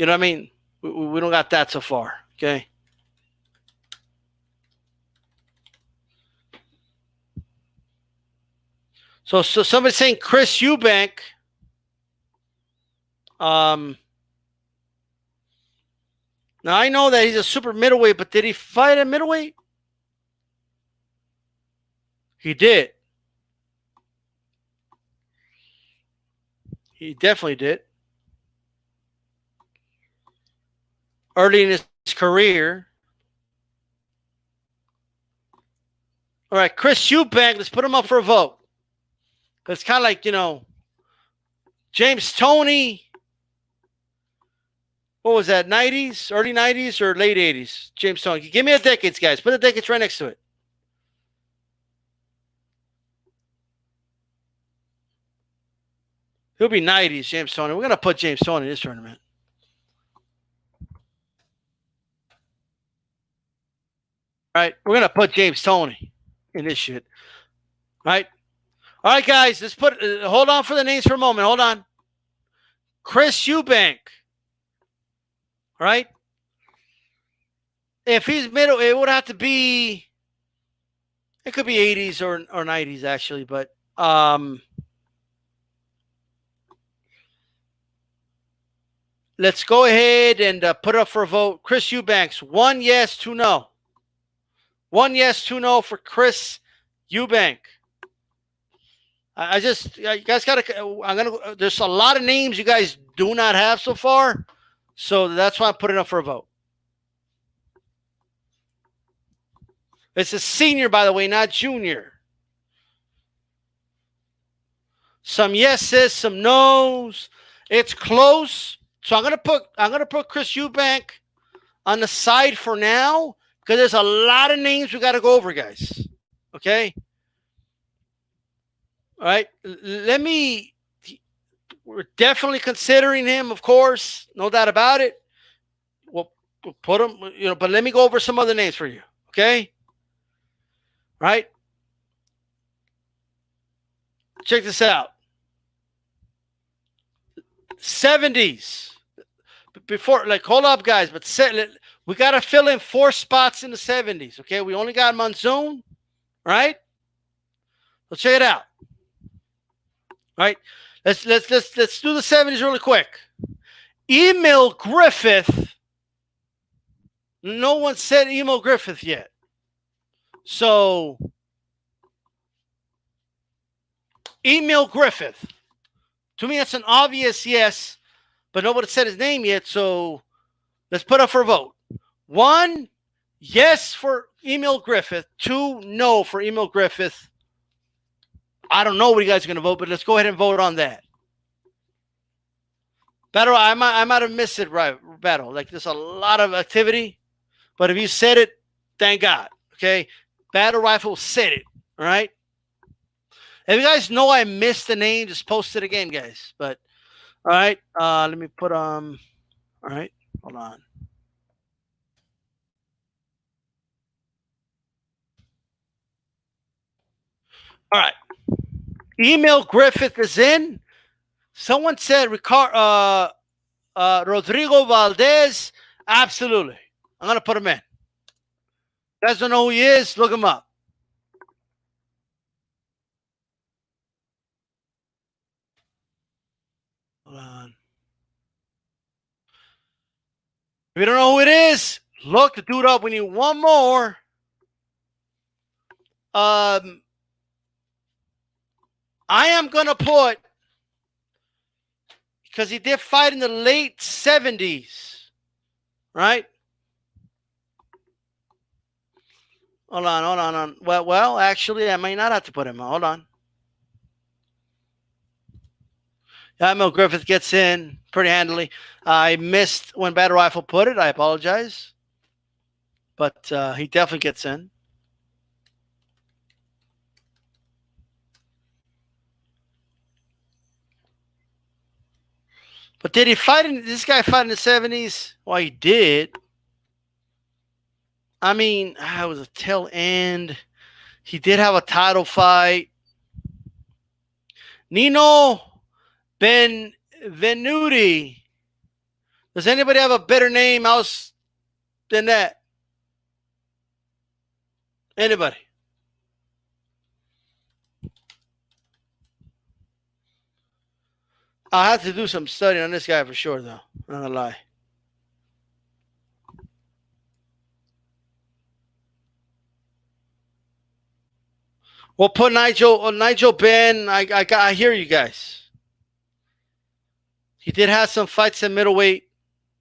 know what I mean? We don't got that so far. Okay. So somebody's saying Chris Eubank. Now I know that he's a super middleweight, but did he fight at middleweight? He did. He definitely did. Early in his career. All right, Chris Eubank, let's put him up for a vote. It's kind of like, James Toney. What was that, 90s, early 90s, or late 80s? James Toney. Give me the decades, guys. Put the decades right next to it. He'll be 90s, James Toney. We're going to put James Toney in this tournament. All right, we're going to put James Toney in this shit. All right. All right, guys, let's hold on for the names for a moment. Hold on. Chris Eubank. All right. If he's middle, it would have to be, it could be 80s or 90s, actually, but let's go ahead and put up for a vote. Chris Eubanks, 1 yes, 2 no. 1 yes, 2 no for Chris Eubank. You guys got to, there's a lot of names you guys do not have so far. So that's why I'm putting up for a vote. It's a senior, by the way, not junior. Some yeses, some nos. It's close. So I'm gonna put Chris Eubank on the side for now because there's a lot of names we got to go over, guys. Okay. All right. We're definitely considering him, of course, no doubt about it. We'll put him, but let me go over some other names for you. Okay. All right. Check this out. 70s. Before, hold up, guys, but we got to fill in 4 spots in the 70s. Okay. We only got Monsoon. Right. Let's check it out. All right. Let's do the 70s really quick. Emil Griffith. No one said Emil Griffith yet. So Emil Griffith. To me, that's an obvious yes, but nobody said his name yet. So let's put up for a vote. 1, yes for Emil Griffith. 2, no for Emil Griffith. I don't know what you guys are going to vote, but let's go ahead and vote on that. Battle, I might have missed it, right? Battle. There's a lot of activity, but if you said it, thank God. Okay? Battle Rifle said it. All right? If you guys know I missed the name, just post it again, guys. But, all right. Let me put, all right. Hold on. All right. Emil Griffith is in. Someone said Rodrigo Valdez. Absolutely. I'm going to put him in. You guys don't know who he is? Look him up. Hold on. If you don't know who it is, look the dude up. We need one more. I am going to put, because he did fight in the late 70s, right? Hold on. Well, actually, I might not have to put him on. Hold on. Emil Griffith gets in pretty handily. I missed when Battle Rifle put it. I apologize. But he definitely gets in. But did he fight this guy fight in the 70s? Well, he did. I mean, it was a tail end. He did have a title fight. Nino Benvenuti. Does anybody have a better name else than that? Anybody? I'll have to do some studying on this guy for sure, though. I'm not gonna lie. We'll put Nigel Ben. I hear you guys. He did have some fights in middleweight.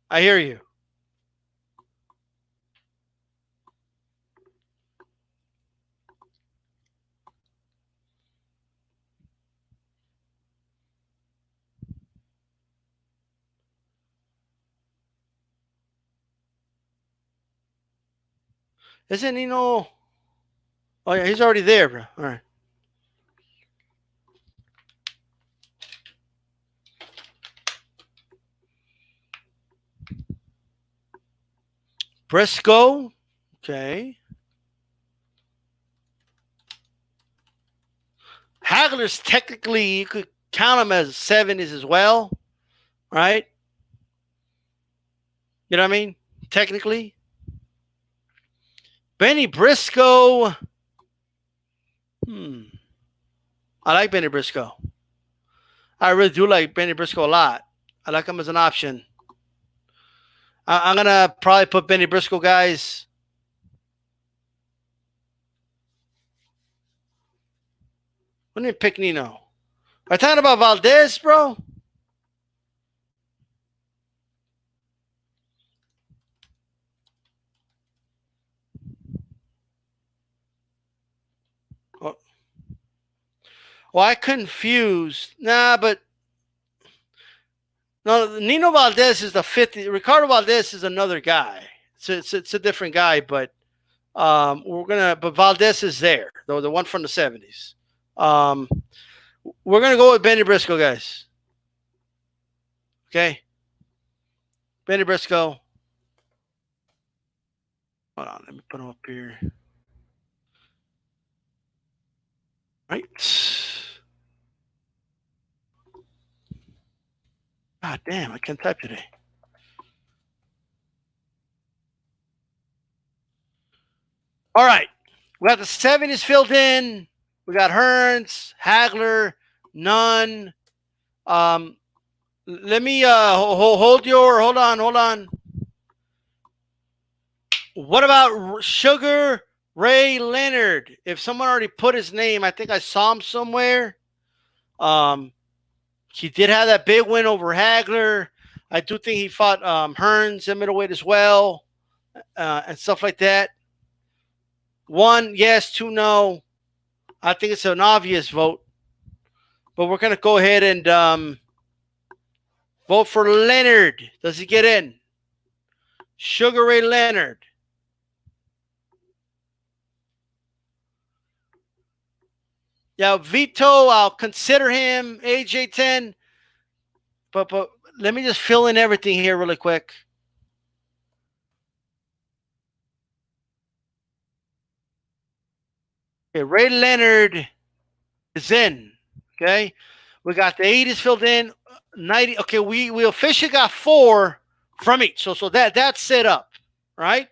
I hear you. Isn't he no? Oh yeah, he's already there, bro. All right. Briscoe. Okay. Hagler's technically, you could count him as 70s as well, right? You know what I mean? Technically. Benny Briscoe. I like Benny Briscoe. I really do like Benny Briscoe a lot. I like him as an option. I'm going to probably put Benny Briscoe, guys. What do you pick Nino? Are you talking about Valdez, bro? Oh, well, I confused. Nah, but no, Nino Valdez is the fifth. Ricardo Valdez is another guy. It's a different guy, but but Valdez is there, though the one from the 70s. Um, we're gonna go with Benny Briscoe, guys. Okay, Benny Briscoe. Hold on, let me put him up here. Right. God damn, I can't type today. All right. We got the 70s filled in. We got Hearns, Hagler, Nunn. Um, let me hold on. What about Sugar Ray Leonard? If someone already put his name, I think I saw him somewhere. He did have that big win over Hagler. I do think he fought Hearns at middleweight as well, and stuff like that. 1, yes, 2, no. I think it's an obvious vote. But we're going to go ahead and vote for Leonard. Does he get in? Sugar Ray Leonard. Yeah, Vito, I'll consider him. AJ10. But let me just fill in everything here really quick. Okay, Ray Leonard is in. Okay. We got the 80s filled in. 90. Okay, we officially got 4 from each. So that's set up. Right?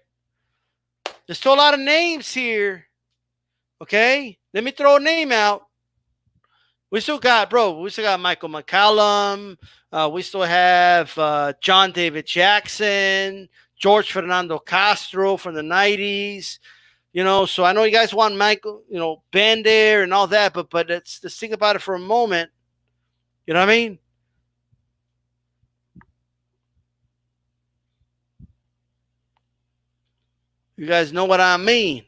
There's still a lot of names here. Okay. Let me throw a name out. We still got Michael McCallum. We still have John David Jackson, George Fernando Castro from the 90s. So I know you guys want Michael, Bender and all that, but let's think about it for a moment. You know what I mean? You guys know what I mean.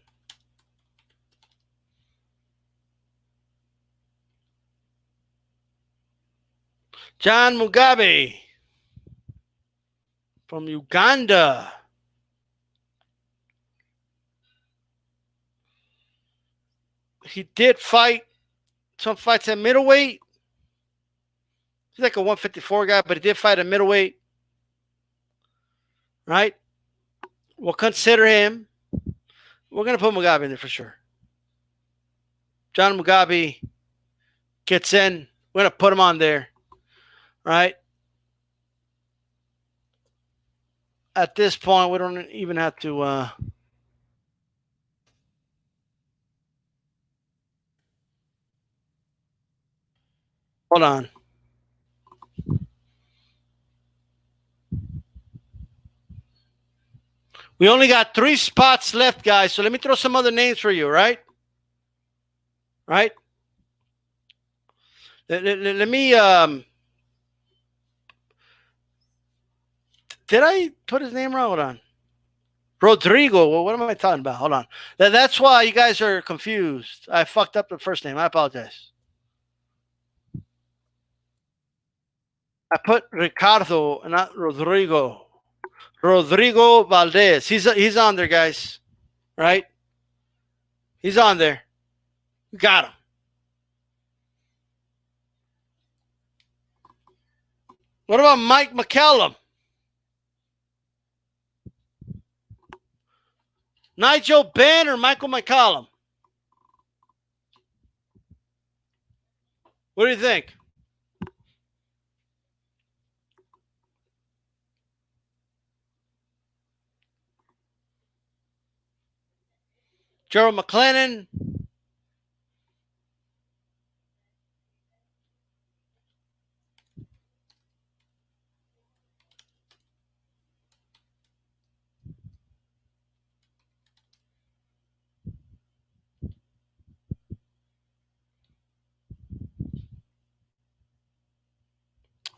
John Mugabe from Uganda. He did fight some fights at middleweight. He's like a 154 guy, but he did fight at middleweight. Right? We'll consider him. We're going to put Mugabe in there for sure. John Mugabe gets in. We're going to put him on there. Right? At this point, we don't even have to... Hold on. We only got 3 spots left, guys. So let me throw some other names for you, right? Right? Let me... Did I put his name wrong? Hold on. Rodrigo. Well, what am I talking about? Hold on. That's why you guys are confused. I fucked up the first name. I apologize. I put Ricardo, not Rodrigo. Rodrigo Valdez. He's on there, guys. Right? He's on there. Got him. What about Mike McCallum? Nigel Benn or Michael McCallum? What do you think? Gerald McLennan?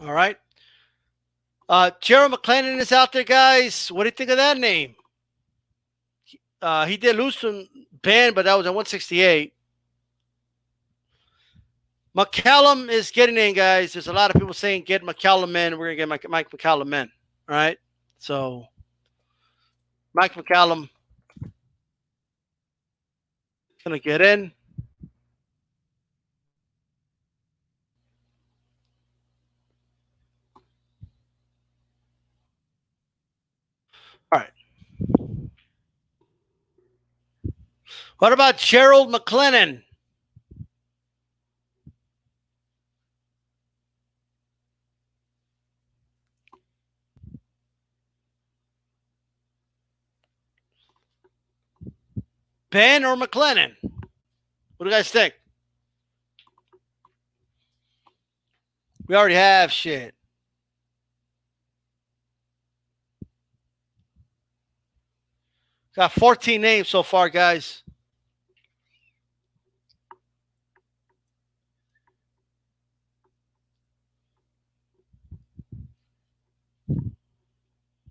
All right. Gerald McClellan is out there, guys. What do you think of that name? He did lose to Ben, but that was at 168. McCallum is getting in, guys. There's a lot of people saying get McCallum in. We're going to get Mike McCallum in. All right. So, Mike McCallum is going to get in. All right. What about Gerald McClellan? Ben or McClellan? What do you guys think? We already have shit. Got 14 names so far, guys.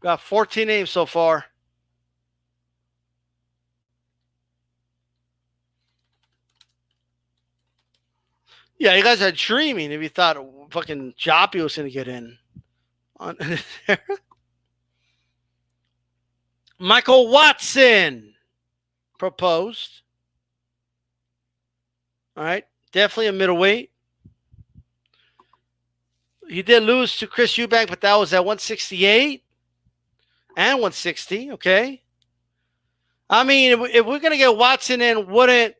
Got 14 names so far. Yeah, you guys are dreaming if you thought fucking Joppy was going to get in. Michael Watson proposed. All right. Definitely a middleweight. He did lose to Chris Eubank, but that was at 168 and 160. Okay. I mean, if we're going to get Watson in, wouldn't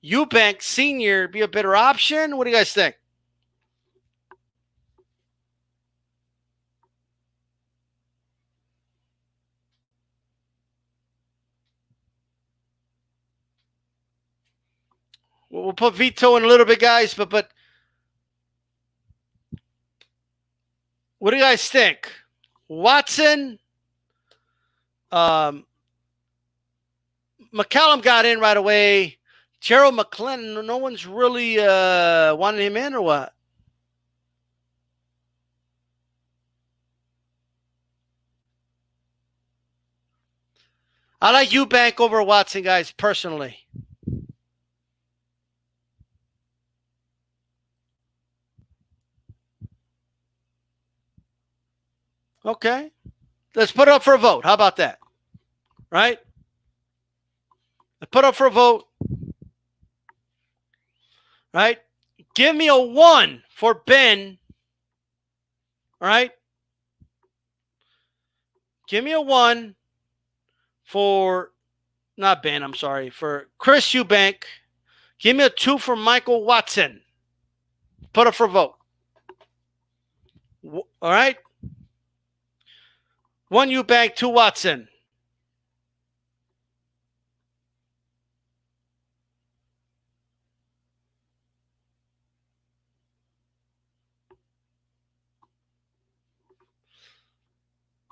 Eubank Sr. be a better option? What do you guys think? We'll put Vito in a little bit, guys, but what do you guys think? Watson, McCallum got in right away. Gerald McClellan, no one's really wanting him in or what? I like Eubank over Watson, guys, personally. Okay. Let's put it up for a vote. How about that? Right? Let's put up for a vote. Right? Give me a 1 for Ben. All right? Give me a 1 for, not Ben, I'm sorry, for Chris Eubank. Give me a 2 for Michael Watson. Put up for a vote. All right? 1 Eubank, 2 Watson.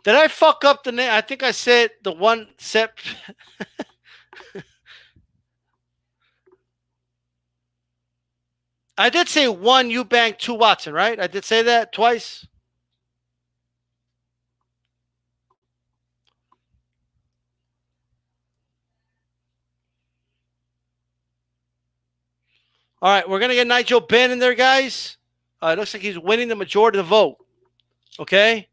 Did I fuck up the name? I think I said the one set. I did say 1 Eubank, 2 Watson, right? I did say that twice. All right, we're going to get Nigel Benn in there, guys. It looks like he's winning the majority of the vote. Okay?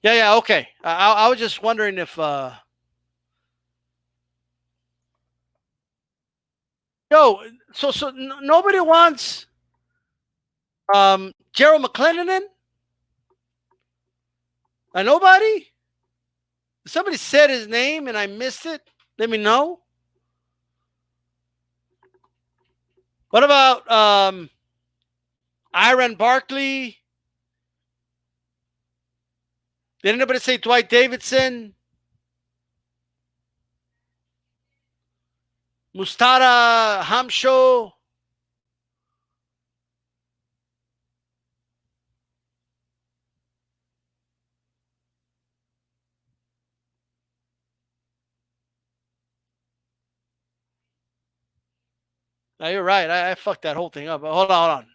Yeah, okay. I was just wondering if... so nobody wants Gerald McClellan in? Nobody? Somebody said his name and I missed it. Let me know. What about Iron Barkley? Did anybody say Dwight Davidson? Mustara Hamsho? No, you're right. I fucked that whole thing up. But hold on.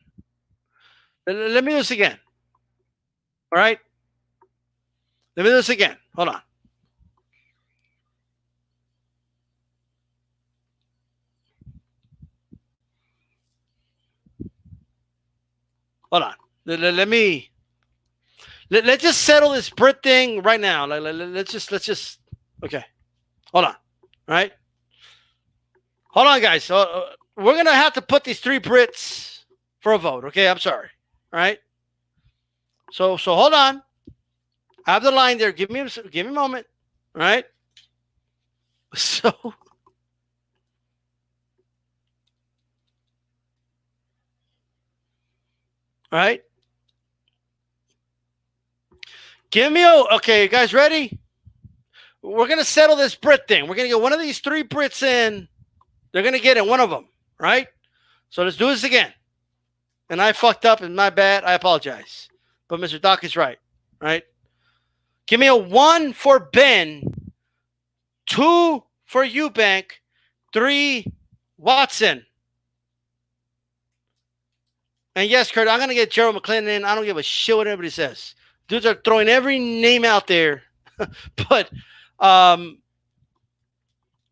Let me do this again. All right. Let me do this again. Hold on. Hold on. Let's just settle this Brit thing right now. Let's just. Okay. Hold on. All right. Hold on, guys. We're gonna have to put these 3 Brits for a vote. Okay. I'm sorry. All right. So hold on. I have the line there. Give me a moment. All right. So. All right. Okay, you guys ready? We're going to settle this Brit thing. We're going to get one of these 3 Brits in. They're going to get in one of them, right? So let's do this again. And I fucked up, and my bad. I apologize. But Mr. Doc is right, right? Give me a 1 for Ben, 2 for Eubank, 3 Watson. And yes, Kurt, I'm going to get Gerald McClellan in. I don't give a shit what anybody says. Dudes are throwing every name out there. But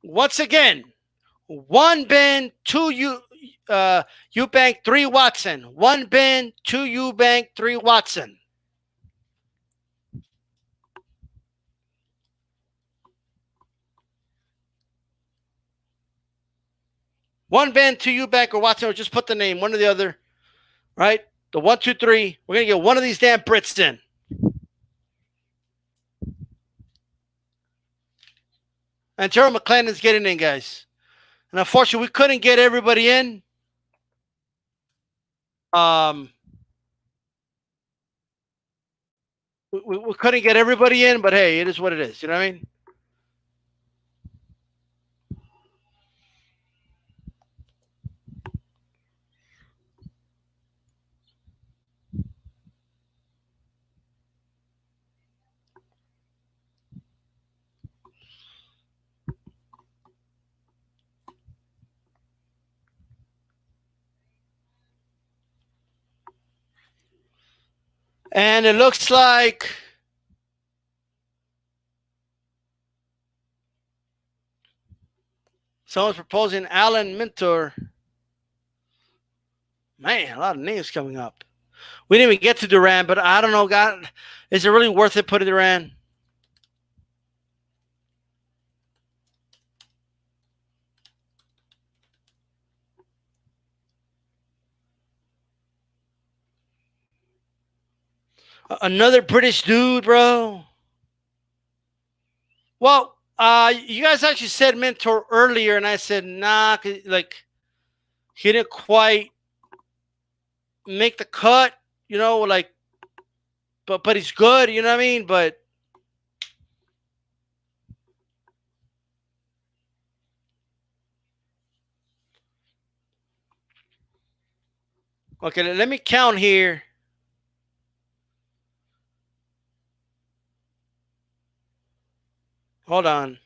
once again, 1 Ben, 2 Eubank, 3 Watson. 1 Ben, 2 Eubank, 3 Watson. One Ben, 2 Eubank or Watson, or just put the name, one or the other. Right? The 1, 2, 3. We're going to get one of these damn Brits in. And Gerald McClellan is getting in, guys. And unfortunately, we couldn't get everybody in. We couldn't get everybody in, but hey, it is what it is. You know what I mean? And it looks like someone's proposing Alan Minter. Man, a lot of names coming up. We didn't even get to Duran, but I don't know, God, is it really worth it putting Duran? Another British dude, bro. Well, you guys actually said Mentor earlier, and I said nah, like he didn't quite make the cut, you know, like, but he's good, you know what I mean? But okay, let me count here. Hold on.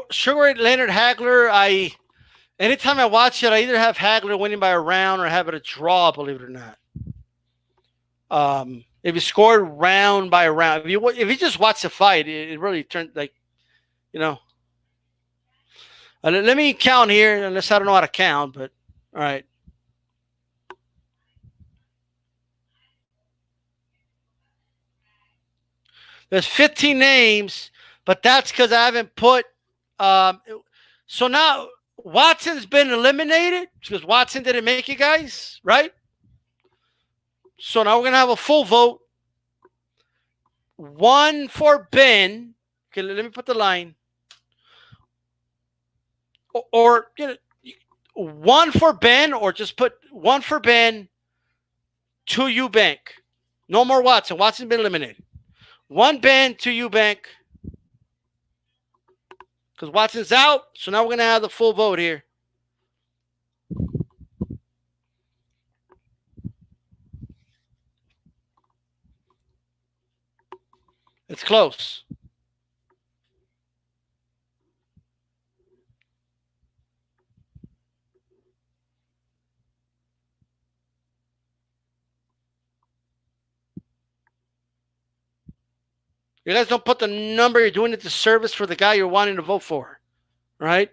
Sugar Ray Leonard Hagler. Anytime I watch it, I either have Hagler winning by a round or have it a draw. Believe it or not. If you scored round by round, if you just watch the fight, it really turned like, you know. Let me count here, unless I don't know how to count. But all right. There's 15 names, but that's because I haven't put. So now Watson's been eliminated because Watson didn't make it, guys, right? So now we're going to have a full vote. 1 for Ben. Okay, let me put the line. Or you know, 1 for Ben, or just put 1 for Ben, 2 Eubank. No more Watson. Watson's been eliminated. 1 Ben, 2 Eubank. because Watson's out. So now we're going to have the full vote here. It's close. You guys don't put the number. You're doing it to service for the guy you're wanting to vote for, right?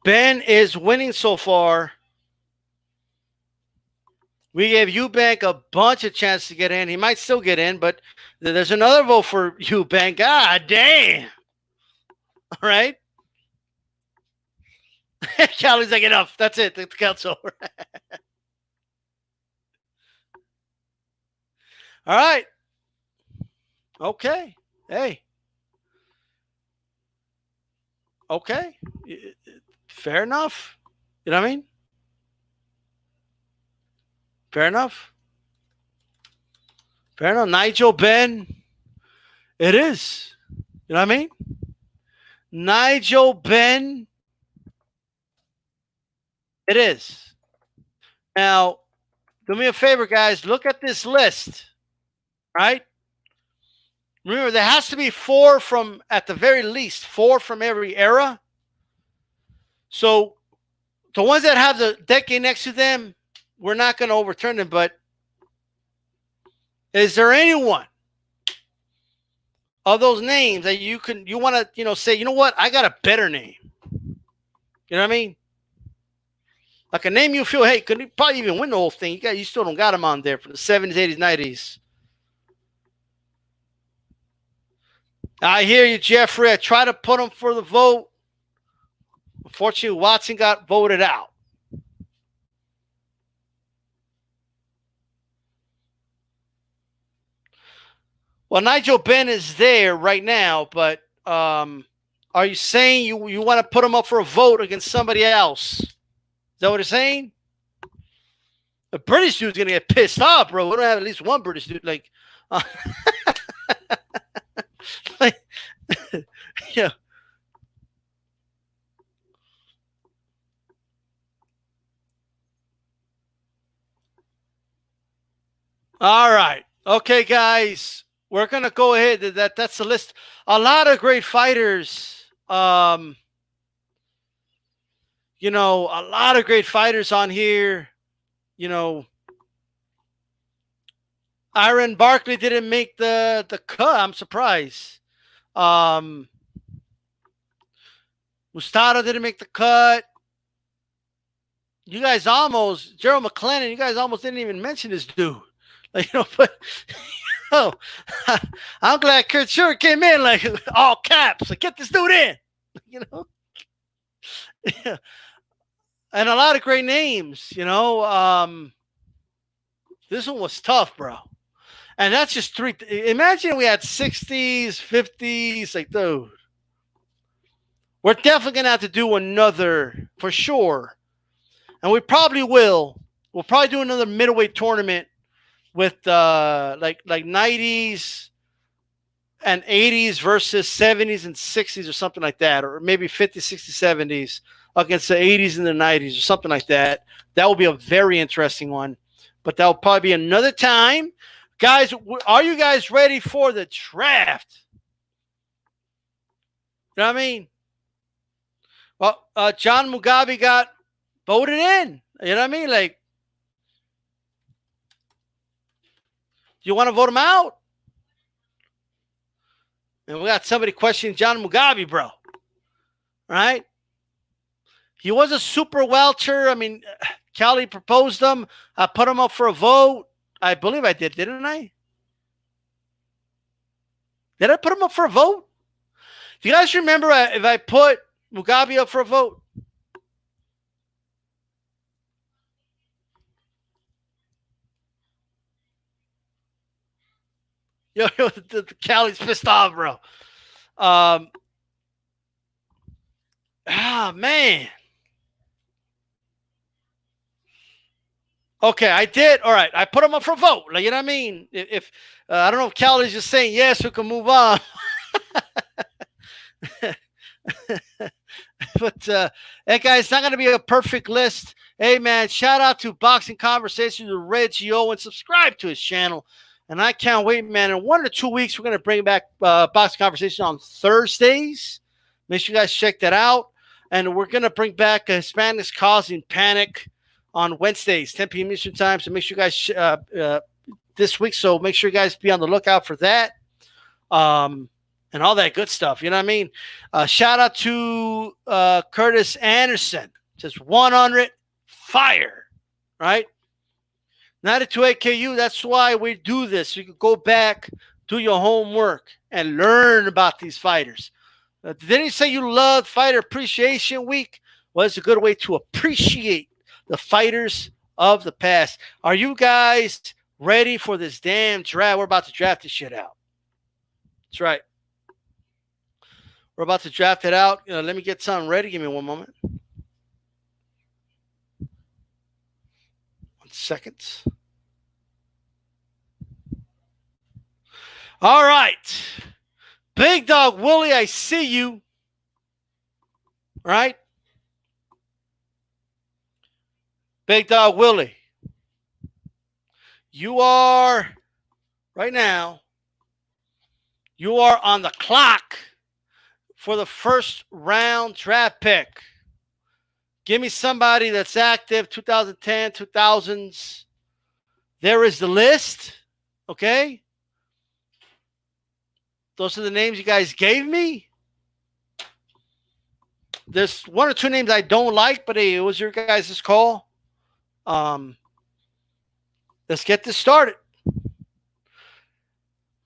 Ben is winning so far. We gave Eubank a bunch of chances to get in. He might still get in, but there's another vote for Eubank. God damn. All right. Callie's like, enough. That's it. The count's over. All right. Okay. Hey. Okay. Fair enough. You know what I mean? Fair enough. Fair enough. Nigel Ben. It is. You know what I mean? Nigel Ben. It is. Now, do me a favor, guys. Look at this list. Right? Remember, there has to be four from, at the very least, four from every era. So the ones that have the decade next to them, we're not going to overturn them. But is there anyone of those names that you want to, say, you know what? I got a better name. You know what I mean? Like a name you feel, hey, could probably even win the whole thing. You still don't got him on there for the 70s, 80s, 90s. I hear you, Jeffrey. I try to put him for the vote. Unfortunately, Watson got voted out. Well, Nigel Ben is there right now, but are you saying you want to put him up for a vote against somebody else? Is that what you're saying? A British dude's going to get pissed off, bro. We don't have at least one British dude. Like yeah. All right. Okay, guys. We're going to go ahead. That's the list. A lot of great fighters. A lot of great fighters on here. Iron Barkley didn't make the cut. I'm surprised. Mustada didn't make the cut. You guys almost, Gerald McClellan, you guys almost didn't even mention this dude. But I'm glad Kurt Schurter came in like all caps. Like, get this dude in. Yeah. And a lot of great names, This one was tough, bro. And that's just three. Imagine we had 60s, 50s, like, dude. We're definitely going to have to do another, for sure. And we probably will. We'll probably do another middleweight tournament with like 90s and 80s versus 70s and 60s or something like that. Or maybe 50s, 60s, 70s against the 80s and the 90s or something like that. That will be a very interesting one. But that will probably be another time. Guys, are you guys ready for the draft? You know what I mean? Well, John Mugabe got voted in. You know what I mean? Like, do you want to vote him out? And we got somebody questioning John Mugabe, bro. Right? He was a super welter. I mean, Cali proposed him. I put him up for a vote. I believe I did, didn't I? Did I put him up for a vote? Do you guys remember if I put Mugabe up for a vote? The Cali's pissed off, bro. Ah, man. Okay, I did. All right, I put them up for vote. Like, you know what I mean? If I don't know if Callie's just saying yes, we can move on. But hey, guys, it's not going to be a perfect list. Hey, man, shout out to Boxing Conversations with Reggie O and subscribe to his channel. And I can't wait, man. In 1 or 2 weeks, we're going to bring back Boxing Conversation on Thursdays. Make sure you guys check that out. And we're going to bring back Hispanics Causing Panic on Wednesdays, 10 p.m. Eastern Time. So make sure you guys this week. So make sure you guys be on the lookout for that. And all that good stuff. You know what I mean? Shout out to Curtis Anderson. Just 100 fire, right? 92 AKU. That's why we do this. You can go back, do your homework, and learn about these fighters. Didn't you say you love Fighter Appreciation Week? Well, it's a good way to appreciate the fighters of the past. Are you guys ready for this damn draft? We're about to draft this shit out. That's right. We're about to draft it out. Let me get something ready. Give me one moment. 1 second. All right. Big Dog Willie, I see you. Right? Big Dog Willie. You are, right now, you are on the clock for the first round draft pick. Give me somebody that's active, 2010, 2000s. There is the list, okay? Those are the names you guys gave me. There's 1 or 2 names I don't like, but hey, it was your guys' call. Let's get this started.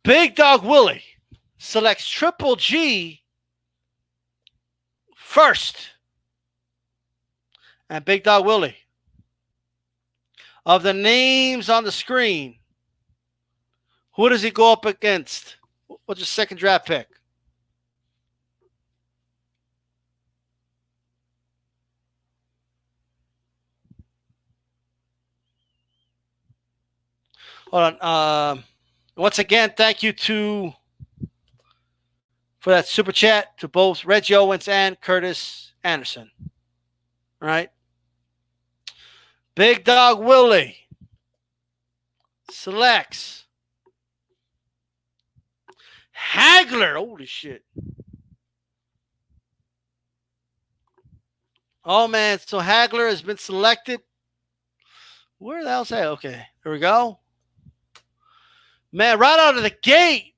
Big Dog Willie selects Triple G first. And Big Dog Willie, of the names on the screen, who does he go up against? What's your second draft pick? Hold on. Once again, thank you for that super chat to both Reggie Owens and Curtis Anderson. All right. Big Dog Willie selects Hagler. Holy shit. Oh, man. So Hagler has been selected. Where the hell's that? Okay. Here we go. Man, right out of the gate.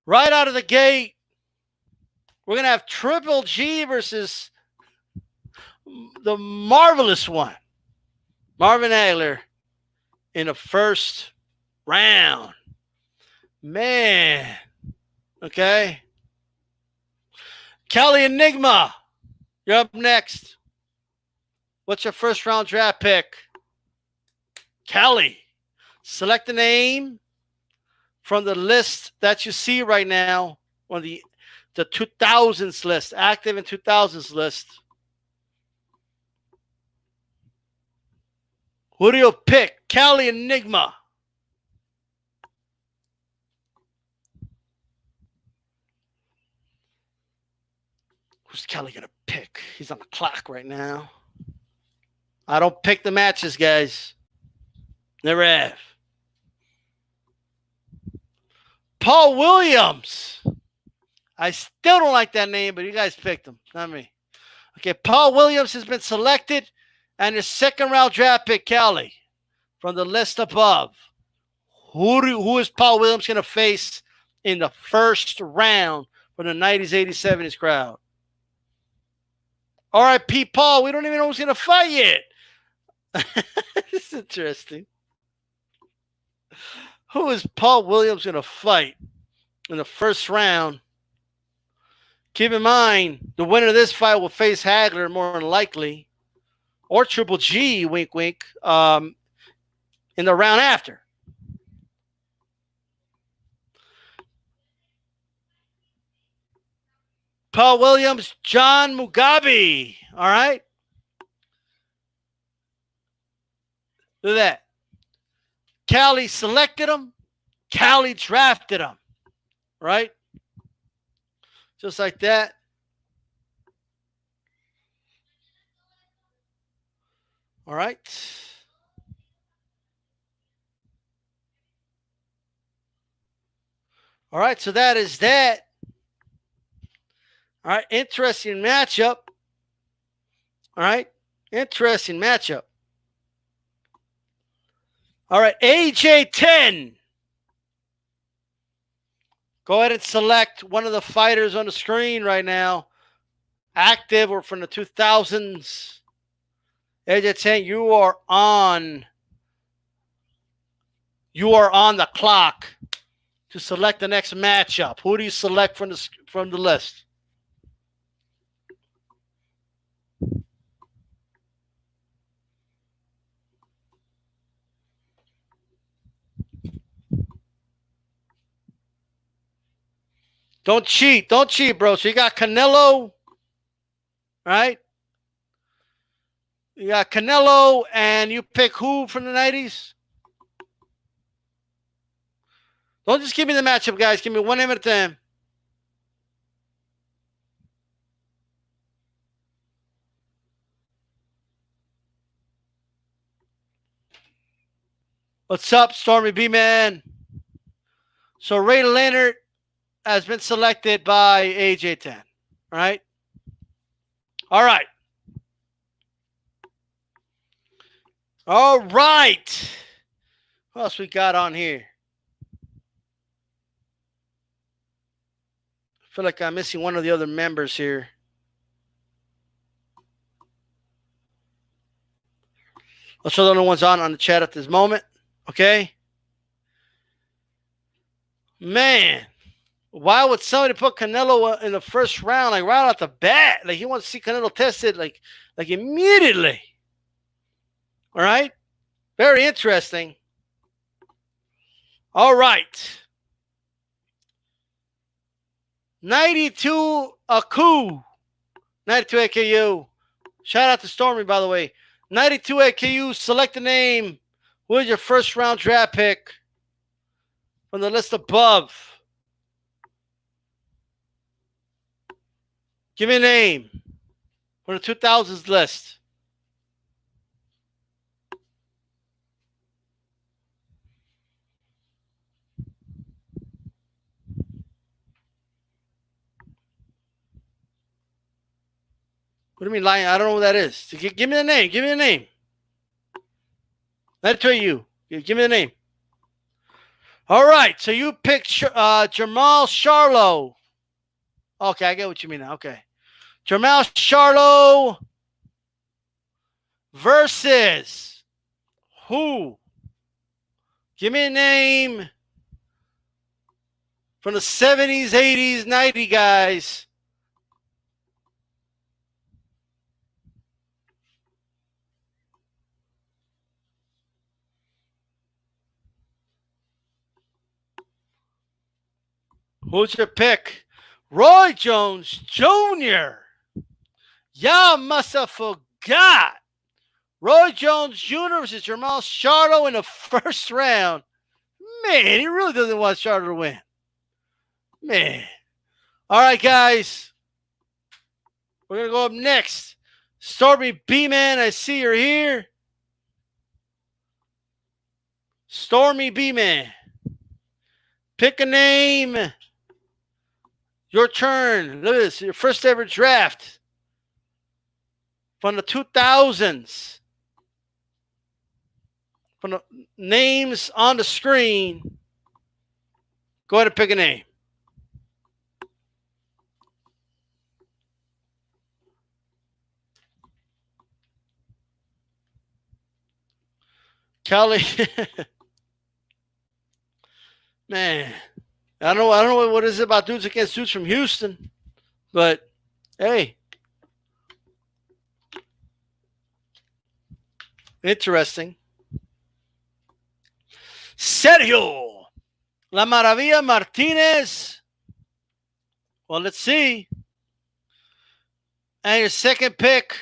Right out of the gate. We're going to have Triple G versus the marvelous one, Marvin Hagler, in the first round. Man. Okay. Kelly Enigma, you're up next. What's your first round draft pick? Kelly, select a name from the list that you see right now on the 2000s list, active in 2000s list. Who do you pick? Kelly Enigma. Who's Kelly going to pick? He's on the clock right now. I don't pick the matches, guys. Never have. Paul Williams. I still don't like that name, but you guys picked him, not me. Okay, Paul Williams has been selected, and his second round draft pick, Kelly, from the list above. Who is Paul Williams going to face in the first round from the 90s, 80s, 70s crowd? R.I.P. Paul, we don't even know who's going to fight yet. This is interesting. Who is Paul Williams going to fight in the first round? Keep in mind, the winner of this fight will face Hagler more than likely, or Triple G, wink, wink, in the round after. Paul Williams, John Mugabe. All right. Look at that. Cali selected him. Cali drafted him. Right? Just like that. All right. All right, so that is that. All right, interesting matchup. All right, interesting matchup. All right, AJ10. Go ahead and select one of the fighters on the screen right now. Active or from the 2000s. AJ10, you are on the clock to select the next matchup. Who do you select from the list? Don't cheat, bro. So you got Canelo, right? You got Canelo, and you pick who from the 90s? Don't just give me the matchup, guys. Give me one name at a time. What's up, Stormy B-Man? So Ray Leonard has been selected by AJ10. All right? All right. All right. What else we got on here? I feel like I'm missing one of the other members here. Let's show the other ones on the chat at this moment. Okay? Man, why would somebody put Canelo in the first round, like right off the bat? Like he wants to see Canelo tested like immediately. All right? Very interesting. All right. 92 AKU. 92 AKU. Shout out to Stormy, by the way. 92 AKU, select a name. Who is your first round draft pick from the list above? Give me a name from the 2000s list. What do you mean lying? I don't know what that is. Give me the name. Give me the name. That's to you. Give me the name. All right. So you picked Jamal Charlo. Okay, I get what you mean now. Okay. Jamal Charlo versus who? Give me a name from the 70s, 80s, 90s guys. Who's your pick? Roy Jones Jr. Y'all must have forgot. Roy Jones Jr. versus Jamal Charlo in the first round. Man, he really doesn't want Charlo to win. Man. All right, guys. We're going to go up next. Stormy B-Man, I see you're here. Stormy B-Man. Pick a name. Your turn. Look at this. Your first ever draft from the 2000s. From the names on the screen. Go ahead and pick a name. Kelly. Man. I don't know what is it about dudes against dudes from Houston, but hey, interesting. Sergio La Maravilla Martinez. Well, let's see. And your second pick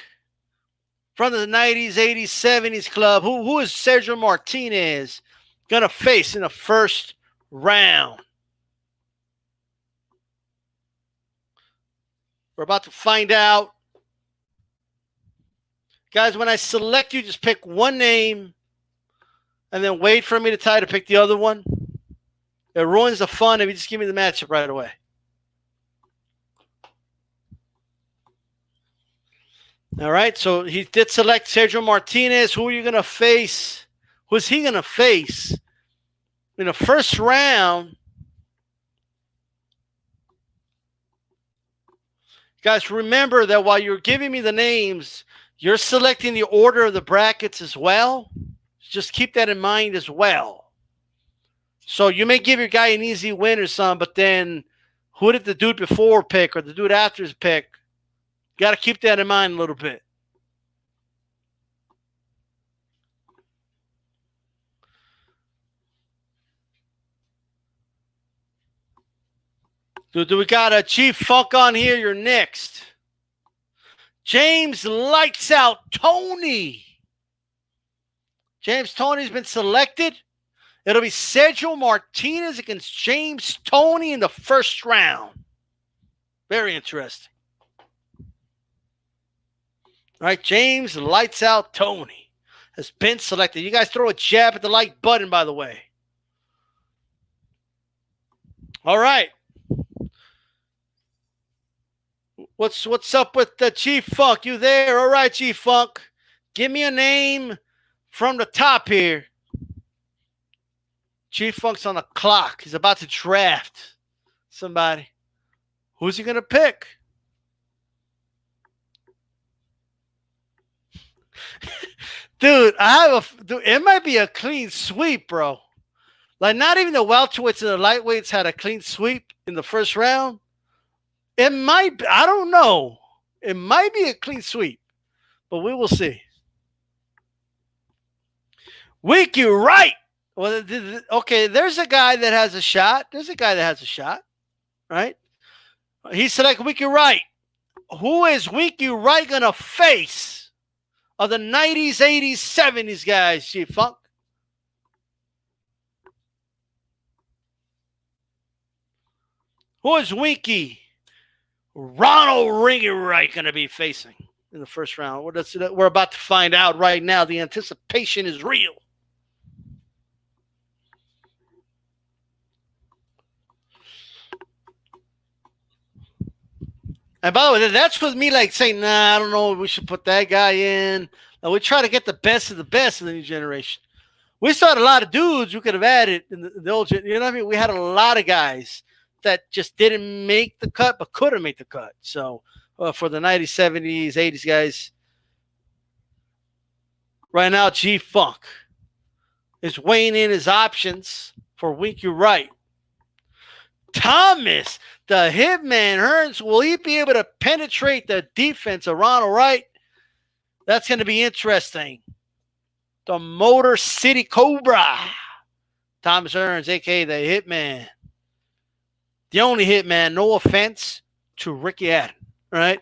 from the 90s, 80s, 70s club, who is Sergio Martinez going to face in the first round? We're about to find out. Guys, when I select you, just pick one name and then wait for me to try to pick the other one. It ruins the fun if you just give me the matchup right away. All right, so he did select Sergio Martinez. Who are you going to face? Who's he going to face in the first round? Guys, remember that while you're giving me the names, you're selecting the order of the brackets as well. Just keep that in mind as well. So you may give your guy an easy win or something, but then who did the dude before pick or the dude after his pick? Got to keep that in mind a little bit. Do we got a Chief Funk on here? You're next. James Lights Out Tony. James Tony's been selected. It'll be Sergio Martinez against James Tony in the first round. Very interesting. All right, James Lights Out Tony has been selected. You guys throw a jab at the like button, by the way. All right. What's up with the Chief Funk? You there? All right, Chief Funk. Give me a name from the top here. Chief Funk's on the clock. He's about to draft somebody. Who's he going to pick? Dude, it might be a clean sweep, bro. Like, not even the welterweights and the lightweights had a clean sweep in the first round. It might be, I don't know. It might be a clean sweep, but we will see. Week, you're right. Well, okay, there's a guy that has a shot. Right? He selected Week, you're right. Who is Week, you're right going to face of the 90s, 80s, 70s guys, Chief Funk? Who is Winky Ronald Ringy Wright going to be facing in the first round? We're about to find out right now. The anticipation is real. And by the way, that's with me like saying, nah, I don't know, we should put that guy in. Now, we try to get the best of the best in the new generation. We still had a lot of dudes who could have added in the old, you know what I mean? We had a lot of guys that just didn't make the cut, but could have made the cut. So for the 90s, 70s, 80s guys, right now, G-Funk is weighing in his options for Wink You Right. Thomas, the Hitman Hearns, will he be able to penetrate the defense of Ronald Wright? That's going to be interesting. The Motor City Cobra. Thomas Hearns, a.k.a. the Hitman. The only Hitman, no offense to Ricky Adam, right?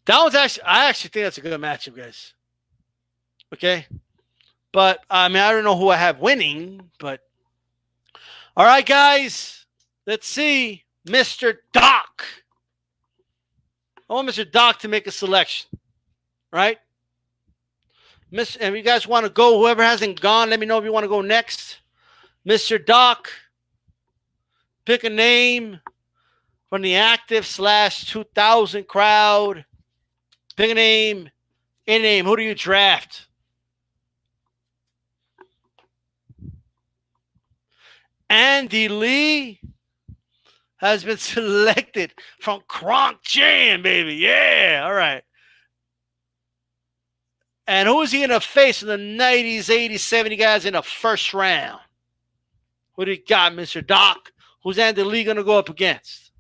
I actually think that's a good matchup, guys. Okay? But, I mean, I don't know who I have winning, but. All right, guys. Let's see. Mr. Doc. I want Mr. Doc to make a selection, right? And if you guys want to go, whoever hasn't gone, let me know if you want to go next. Mr. Doc. Pick a name from the active /2000 crowd. Pick a name. Any name. Who do you draft? Andy Lee has been selected from Kronk Jam, baby. Yeah. All right. And who is he going to face in the 90s, 80s, 70s guys in the first round? Who do you got, Mr. Doc? Who's Andy Lee going to go up against?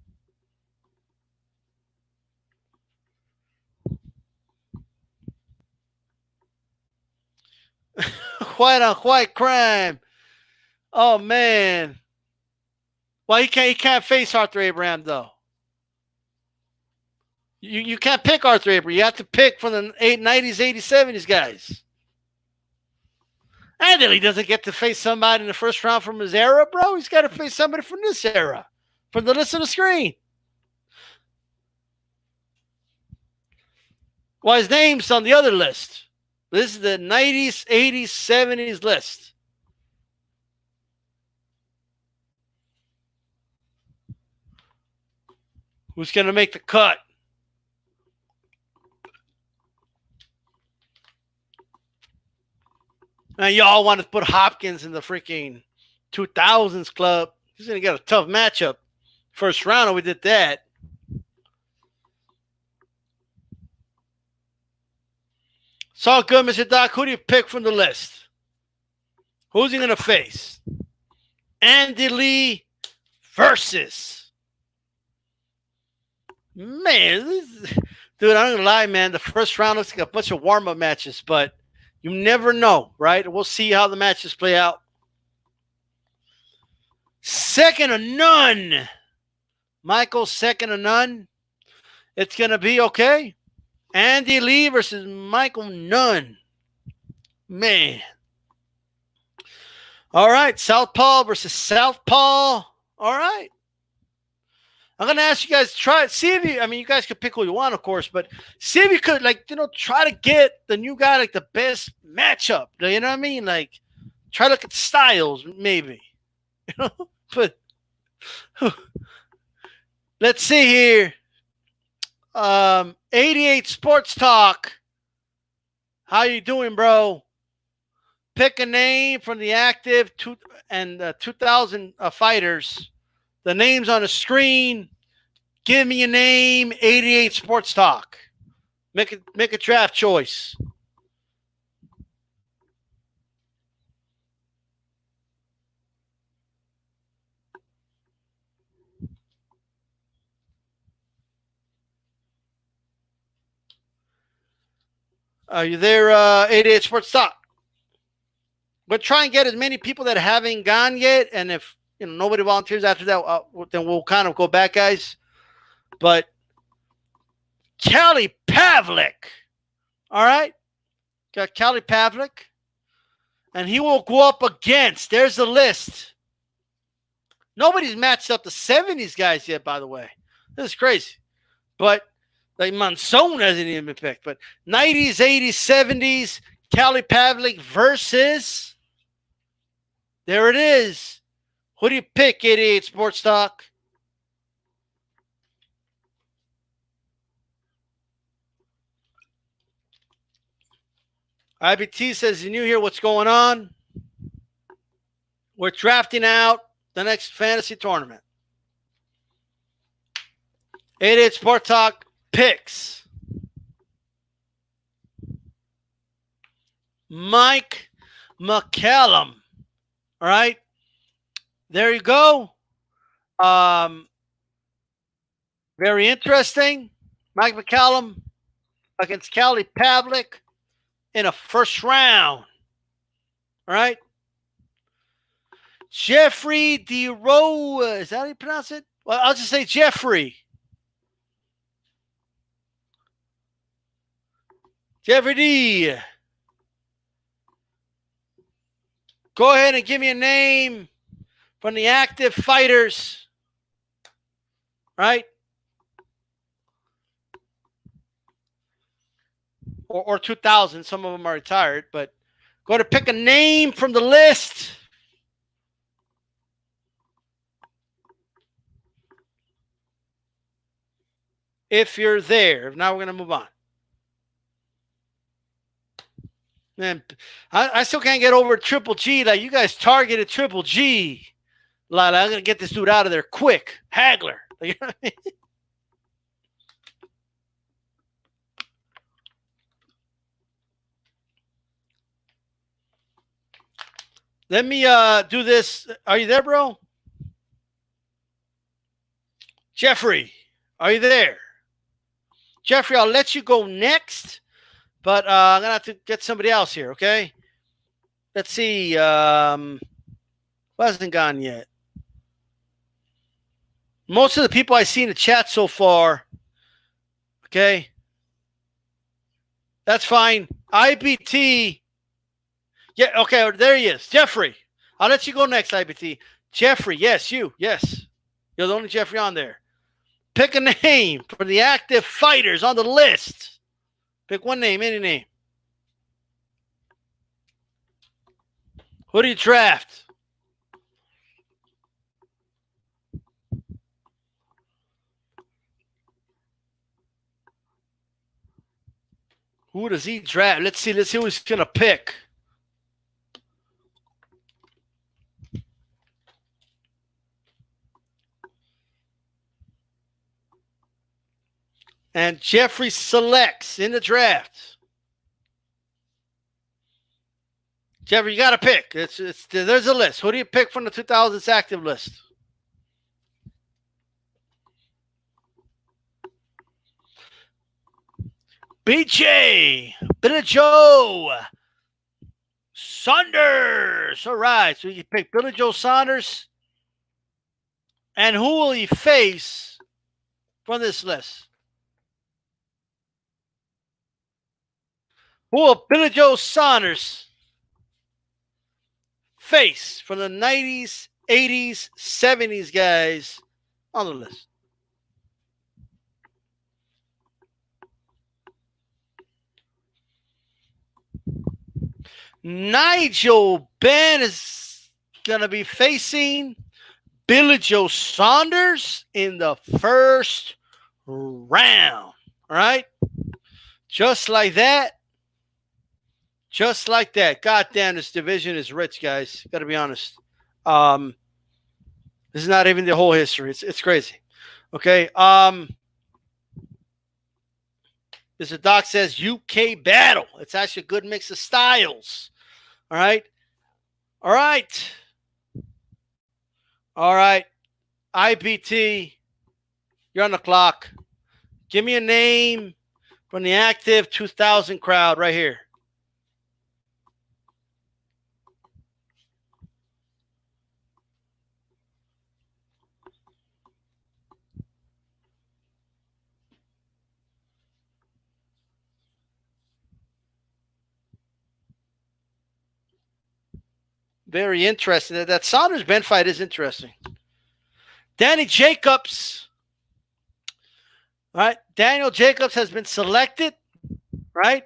White on white crime. Oh, man. Well, he can't face Arthur Abraham, though. You can't pick Arthur April. You have to pick from the 90s, 80s, 70s guys. And then he doesn't get to face somebody in the first round from his era, bro. He's got to face somebody from this era, from the list of the screen. Well, his name's on the other list. This is the 90s, 80s, 70s list. Who's going to make the cut? Now, y'all want to put Hopkins in the freaking 2000s club. He's going to get a tough matchup. First round, we did that. It's all good, Mr. Doc. Who do you pick from the list? Who's he going to face? Andy Lee versus. Man, dude, I'm going to lie, man. The first round looks like a bunch of warm-up matches, but you never know, right? We'll see how the matches play out. Second to none. Michael, second to none. It's going to be okay. Andy Lee versus Michael Nunn. Man. All right. Southpaw versus Southpaw. All right. I'm going to ask you guys to try it. See if you, I mean, you guys can pick who you want, of course, but see if you could, like, you know, try to get the new guy, like, the best matchup. You know what I mean? Like, try to look at styles, maybe. You know? But let's see here. 88 Sports Talk. How you doing, bro? Pick a name from the active 2000 fighters. The name's on the screen. Give me a name. 88 Sports Talk. Make a draft choice. Are you there, 88 Sports Talk? But try and get as many people that haven't gone yet. And if nobody volunteers after that, then we'll kind of go back, guys. But Kelly Pavlik. All right? Got Kelly Pavlik. And he will go up against, there's the list. Nobody's matched up the 70s guys yet, by the way. This is crazy. But like Monson hasn't even been picked. But 90s, 80s, 70s, Kelly Pavlik versus, there it is. Who do you pick, 88 Sports Talk? IBT says, you knew here what's going on. We're drafting out the next fantasy tournament. 88 Sports Talk picks Mike McCallum. All right. There you go. Very interesting. Mike McCallum against Kelly Pavlik in a first round. All right. Jeffrey DeRoe. Is that how you pronounce it? Well, I'll just say Jeffrey. Jeffrey D. Go ahead and give me a name from the active fighters. Right? Or 2000. Some of them are retired, but go to pick a name from the list. If you're there. Now we're going to move on. Man, I still can't get over Triple G. Like, you guys targeted Triple G. Like, I'm going to get this dude out of there quick. Hagler. You know what I mean? Let me do this. Are you there, bro? Jeffrey, are you there? Jeffrey, I'll let you go next. But I'm going to have to get somebody else here, okay? Let's see. Who hasn't gone yet? Most of the people I see in the chat so far. Okay. That's fine. IBT. Yeah, okay, there he is. Jeffrey. I'll let you go next, IBT. Jeffrey, yes, you. Yes. You're the only Jeffrey on there. Pick a name for the active fighters on the list. Pick one name, any name. Who do you draft? Who does he draft? Let's see who he's going to pick. And Jeffrey selects in the draft. Jeffrey, you got to pick. There's a list. Who do you pick from the 2000s active list? BJ, Billy Joe Saunders. All right, so you pick Billy Joe Saunders. And who will he face from this list? Who will Billy Joe Saunders face from the 90s, 80s, 70s guys on the list? Nigel Benn is going to be facing Billy Joe Saunders in the first round. All right? Just like that. Just like that. God damn, this division is rich, guys. Got to be honest. This is not even the whole history. It's crazy. Okay. Mr. Doc says UK battle. It's actually a good mix of styles. All right. All right. All right. IBT, you're on the clock. Give me a name from the active 2000 crowd right here. Very interesting. That Saunders Ben fight is interesting. Danny Jacobs. All right. Daniel Jacobs has been selected. Right.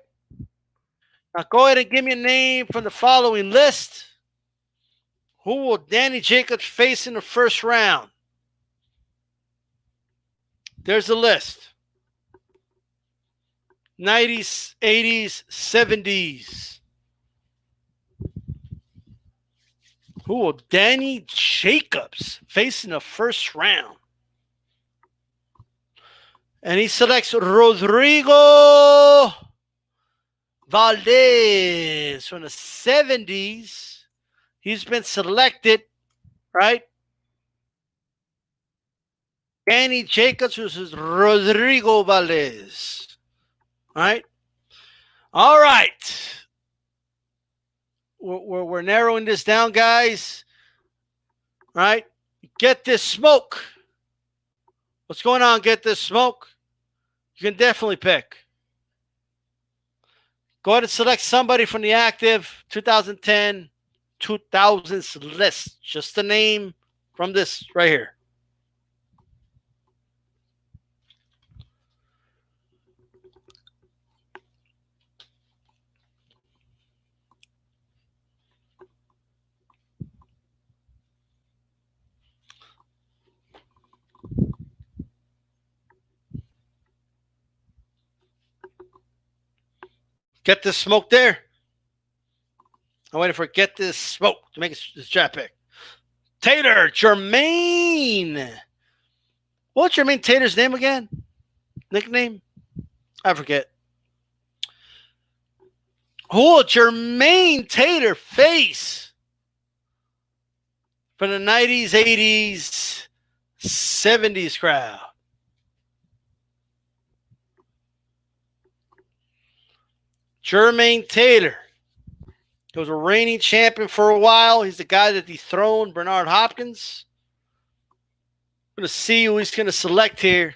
Now go ahead and give me a name from the following list. Who will Danny Jacobs face in the first round? There's a list. 90s, 80s, 70s. Who will Danny Jacobs face in the first round? And he selects Rodrigo Valdez from the 70s. He's been selected, right? Danny Jacobs versus Rodrigo Valdez. All right? All right. We're narrowing this down, guys. All right? Get this smoke. What's going on? Get this smoke. You can definitely pick. Go ahead and select somebody from the active 2010, 2000s list. Just the name from this right here. Get this smoke there. I'm waiting for Get This Smoke to make this chat pick. Tater Jermaine. What's Jermaine Tater's name again? Nickname? I forget. Who will Jermaine Tater face from the 90s, 80s, 70s crowd? Jermaine Tater. He was a reigning champion for a while. He's the guy that dethroned Bernard Hopkins. I'm going to see who he's going to select here.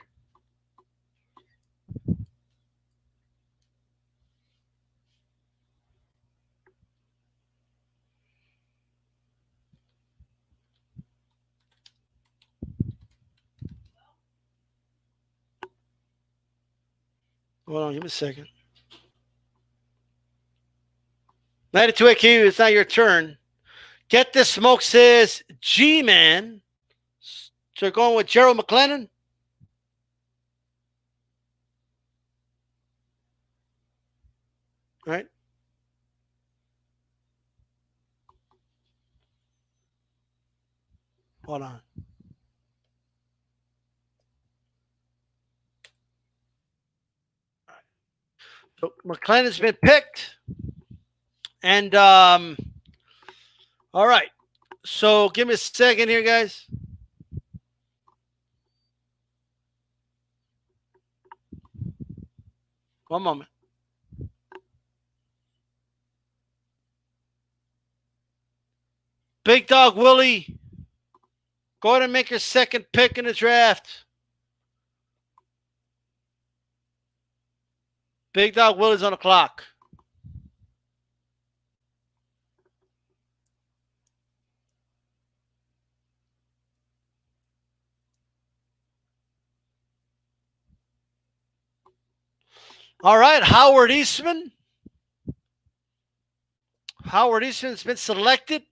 Hold on, give me a second. 92 IQ, it's not your turn. Get This Smoke says G-Man. So you're going with Gerald McLennan? Right? Hold on. So McLennan's been picked. And, all right. So give me a second here, guys. One moment. Big Dog Willie, go ahead and make your second pick in the draft. Big Dog Willie's on the clock. All right, Howard Eastman. Howard Eastman's been selected.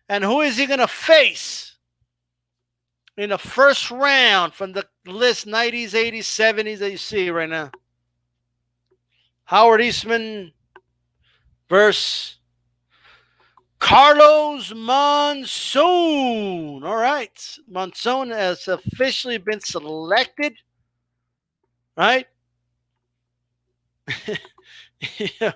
And who is he going to face in the first round from the list 90s, 80s, 70s that you see right now? Howard Eastman versus Carlos Monsoon. All right. Monsoon has officially been selected. Right? Yeah.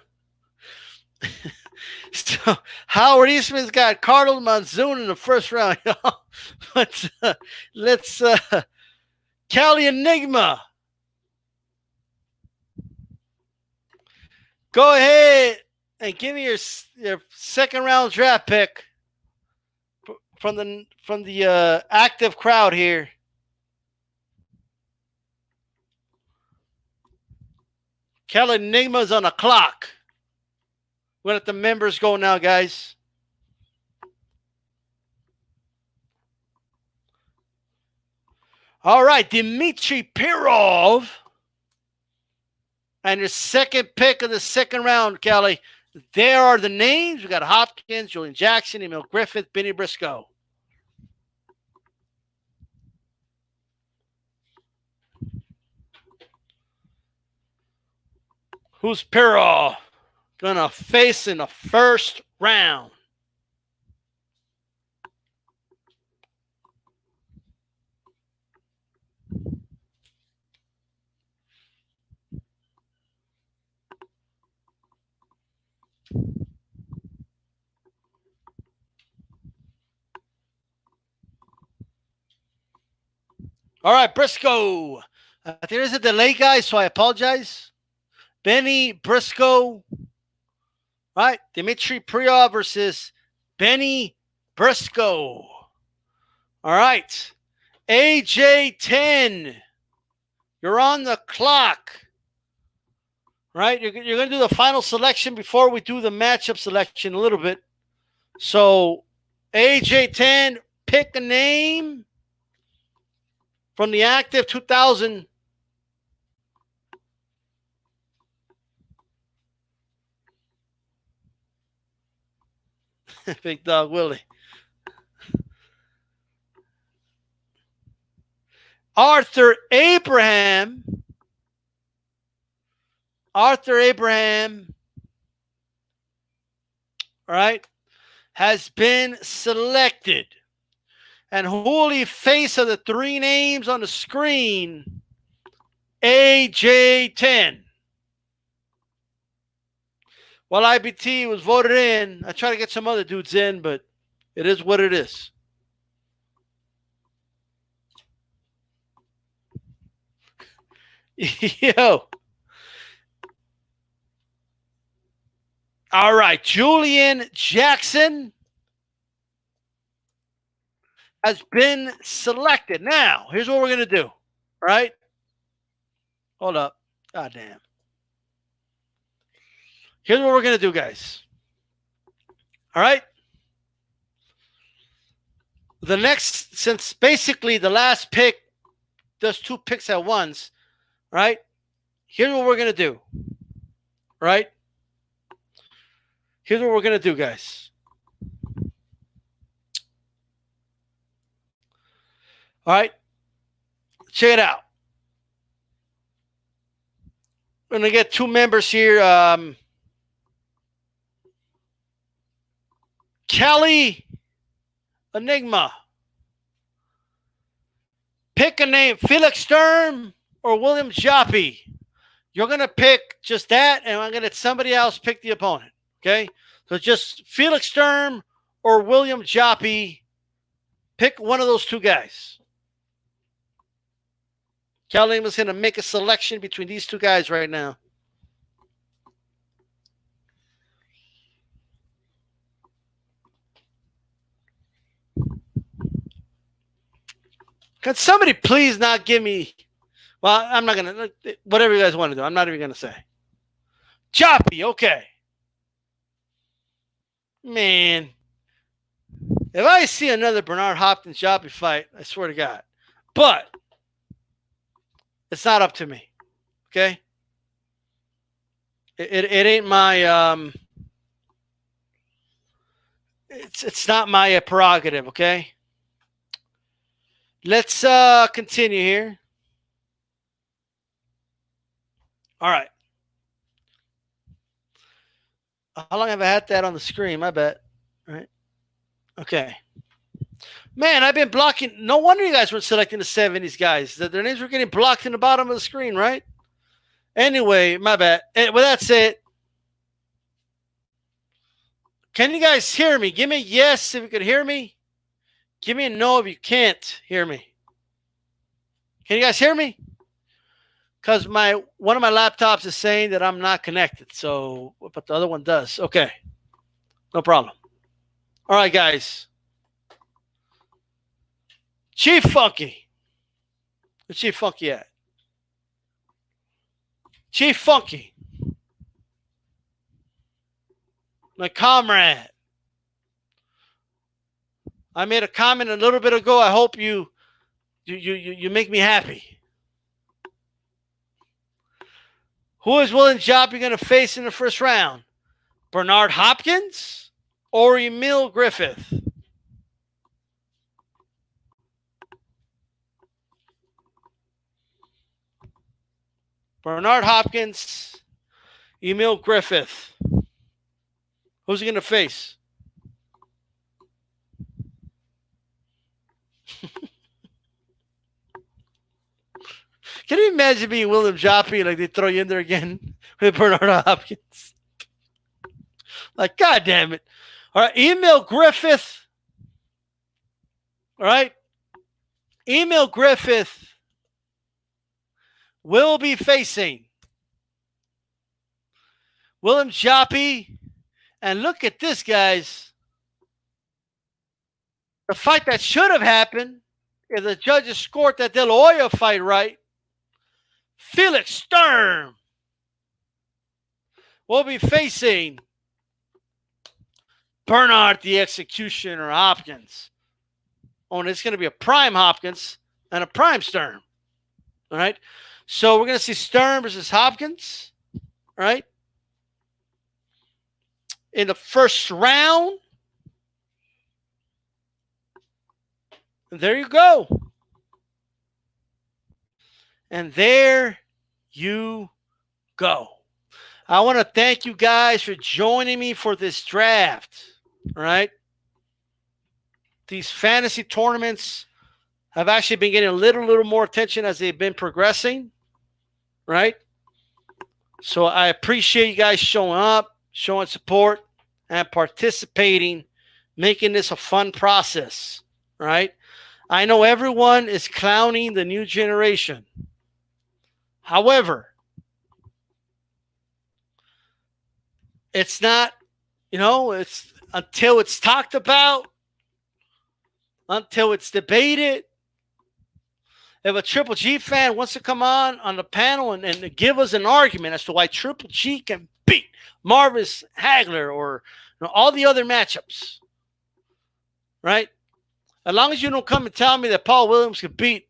So Howard Eastman's got Carlos Monsoon in the first round. But let's Cali Enigma. Go ahead and give me your second round draft pick from the active crowd here. Cali Enigma's on the clock. We're going to let the members go now, guys. All right, Dmitry Pirov. And your second pick of the second round, Kelly. There are the names. We got Hopkins, Julian Jackson, Emil Griffith, Benny Briscoe. Who's Pirov gonna face in the first round? All right, Briscoe. There is a delay, guys, so I apologize. Benny Briscoe. Right, Dmitry Pirov versus Benny Briscoe. All right, AJ10. You're on the clock. Right, you're going to do the final selection before we do the matchup selection a little bit. So, AJ10, pick a name from the active 2000. Big Dog Willie. Arthur Abraham. Arthur Abraham. All right. Has been selected. And who will he face of the three names on the screen? AJ10. While IBT was voted in, I tried to get some other dudes in, but it is what it is. Yo. All right. Julian Jackson has been selected. Now, here's what we're going to do. All right? Hold up. God damn. Here's what we're going to do, guys. All right? The next, since basically the last pick does two picks at once, right? here's what we're going to do, right? Here's what we're going to do, guys. All right? Check it out. We're going to get two members here. Kelly Enigma. Pick a name, Felix Sturm or William Joppy. You're going to pick just that, and I'm going to let somebody else pick the opponent. Okay? So just Felix Sturm or William Joppy. Pick one of those two guys. Kelly was going to make a selection between these two guys right now. Can somebody please not give me... Well, I'm not going to... Whatever you guys want to do. I'm not even going to say. Joppy, okay. Man. If I see another Bernard Hopkins Joppy fight, I swear to God. But it's not up to me. Okay? It ain't my... It's not my prerogative, okay? Let's continue here. All right. How long have I had that on the screen? I bet. Right? Okay. Man, I've been blocking. No wonder you guys weren't selecting the 70s guys. Their names were getting blocked in the bottom of the screen, right? Anyway, my bad. Well, that's it. Can you guys hear me? Give me a yes if you could hear me. Give me a no if you can't hear me. Can you guys hear me? Because one of my laptops is saying that I'm not connected. So, but the other one does. Okay. No problem. All right, guys. Chief Funky. Where's Chief Funky at? Chief Funky. My comrade. I made a comment a little bit ago. I hope you make me happy. Who is William Joppy going to face in the first round? Bernard Hopkins or Emil Griffith? Bernard Hopkins, Emil Griffith. Who's he going to face? Can you imagine being William Joppy and like they throw you in there again with Bernard Hopkins? Like, God damn it. All right, Emil Griffith. All right. Emil Griffith will be facing William Joppy. And look at this, guys. The fight that should have happened if the judges scored that De La Hoya fight right. Felix Sturm will be facing Bernard the Executioner Hopkins. Oh, and it's going to be a prime Hopkins and a prime Sturm. All right. So we're going to see Sturm versus Hopkins. All right. In the first round. And there you go. And there you go. I want to thank you guys for joining me for this draft. All right. These fantasy tournaments have actually been getting a little more attention as they've been progressing. Right. So I appreciate you guys showing up, showing support, and participating, making this a fun process. Right. I know everyone is clowning the new generation. However, it's not, it's until it's talked about, until it's debated. If a Triple G fan wants to come on the panel and give us an argument as to why Triple G can beat Marvis Hagler or all the other matchups, right? As long as you don't come and tell me that Paul Williams could beat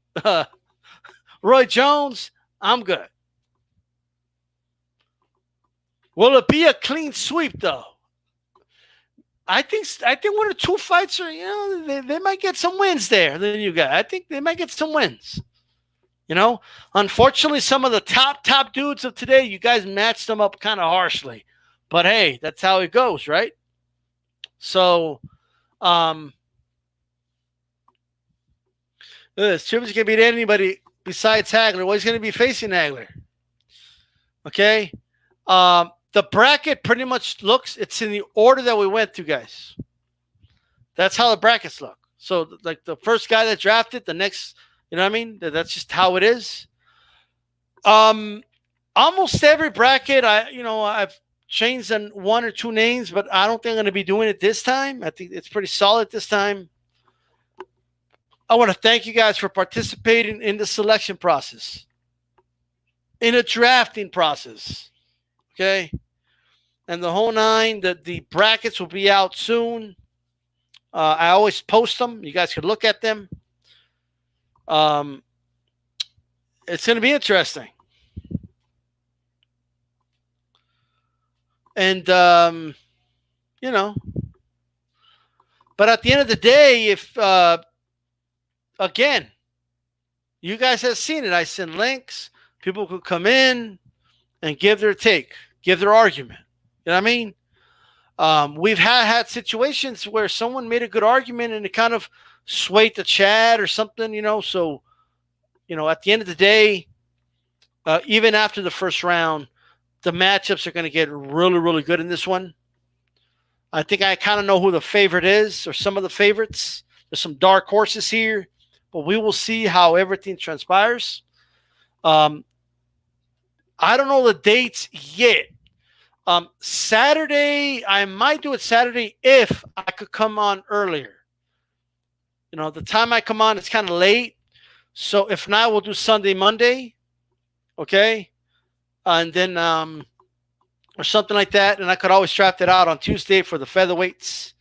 Roy Jones, I'm good. Will it be a clean sweep though? I think one or two fights are, they might get some wins there. Then you got, I think they might get some wins. Unfortunately, some of the top dudes of today, you guys matched them up kind of harshly, but hey, that's how it goes, right? So, Tribb's gonna beat anybody besides Hagler. Well, he's gonna be facing Hagler. Okay. The bracket pretty much it's in the order that we went to, guys. That's how the brackets look. So, like the first guy that drafted, the next, you know what I mean? That's just how it is. Almost every bracket, I've changed on one or two names, but I don't think I'm going to be doing it this time. I think it's pretty solid this time. I want to thank you guys for participating in the selection process, in a drafting process. Okay. And the whole nine, the brackets will be out soon. I always post them. You guys can look at them. It's going to be interesting. And, but at the end of the day, if, again, you guys have seen it. I send links. People could come in and give their take, give their argument. You know what I mean? We've had situations where someone made a good argument and it kind of swayed the chat or something, So, at the end of the day, even after the first round, the matchups are going to get really, really good in this one. I think I kind of know who the favorite is, or some of the favorites. There's some dark horses here, but we will see how everything transpires. I don't know the dates yet. Saturday, I might do it Saturday if I could come on earlier. The time I come on, it's kind of late. So if not, we'll do Sunday, Monday. Okay. And then, or something like that. And I could always draft it out on Tuesday for the featherweights.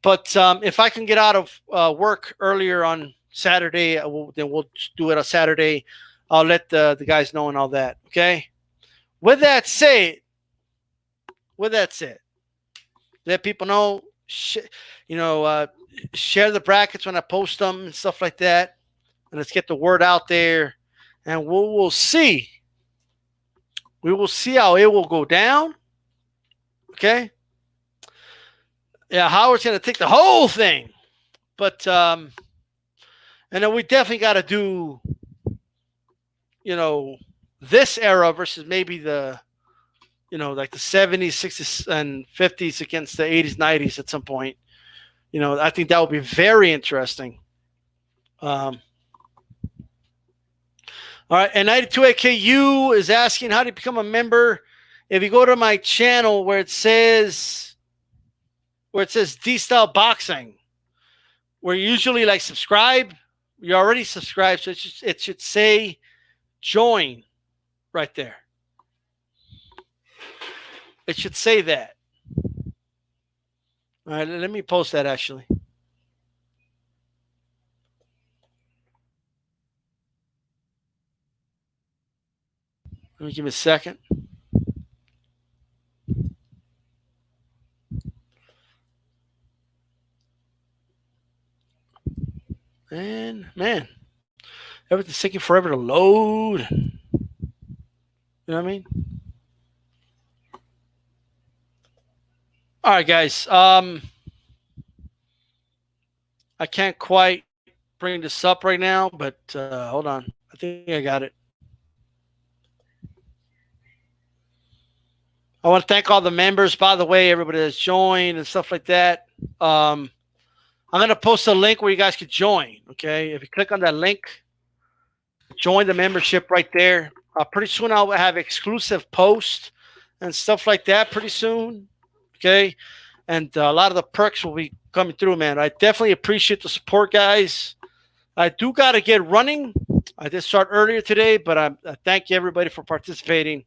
But if I can get out of work earlier on Saturday, then we'll do it on Saturday. I'll let the guys know and all that. Okay. With that said, let people know, share the brackets when I post them and stuff like that. And let's get the word out there. And we'll see. We will see how it will go down. Okay. Yeah, Howard's going to take the whole thing. But, and then we definitely got to do, this era versus maybe the, like the 70s, 60s, and 50s against the 80s, 90s at some point. I think that would be very interesting. All right, and 92AKU is asking how to become a member. If you go to my channel where it says D-Style Boxing, where you usually like subscribe, you're already subscribed, so it should say join right there. It should say that. All right, let me post that actually. Let me give me a second. And man, everything's taking forever to load. You know what I mean? All right, guys. I can't quite bring this up right now, but hold on. I think I got it. I want to thank all the members, by the way, everybody that's joined and stuff like that. I'm going to post a link where you guys can join, okay? If you click on that link, join the membership right there. Pretty soon I'll have exclusive posts and stuff like that pretty soon, okay? And a lot of the perks will be coming through, man. I definitely appreciate the support, guys. I do got to get running. I did start earlier today, but I thank you, everybody, for participating.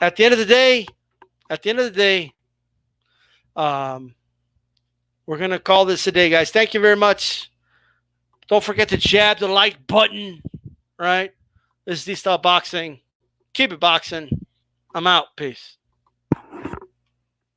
At the end of the day, we're going to call this a day, guys. Thank you very much. Don't forget to jab the like button, right? This is D-Style Boxing. Keep it boxing. I'm out. Peace.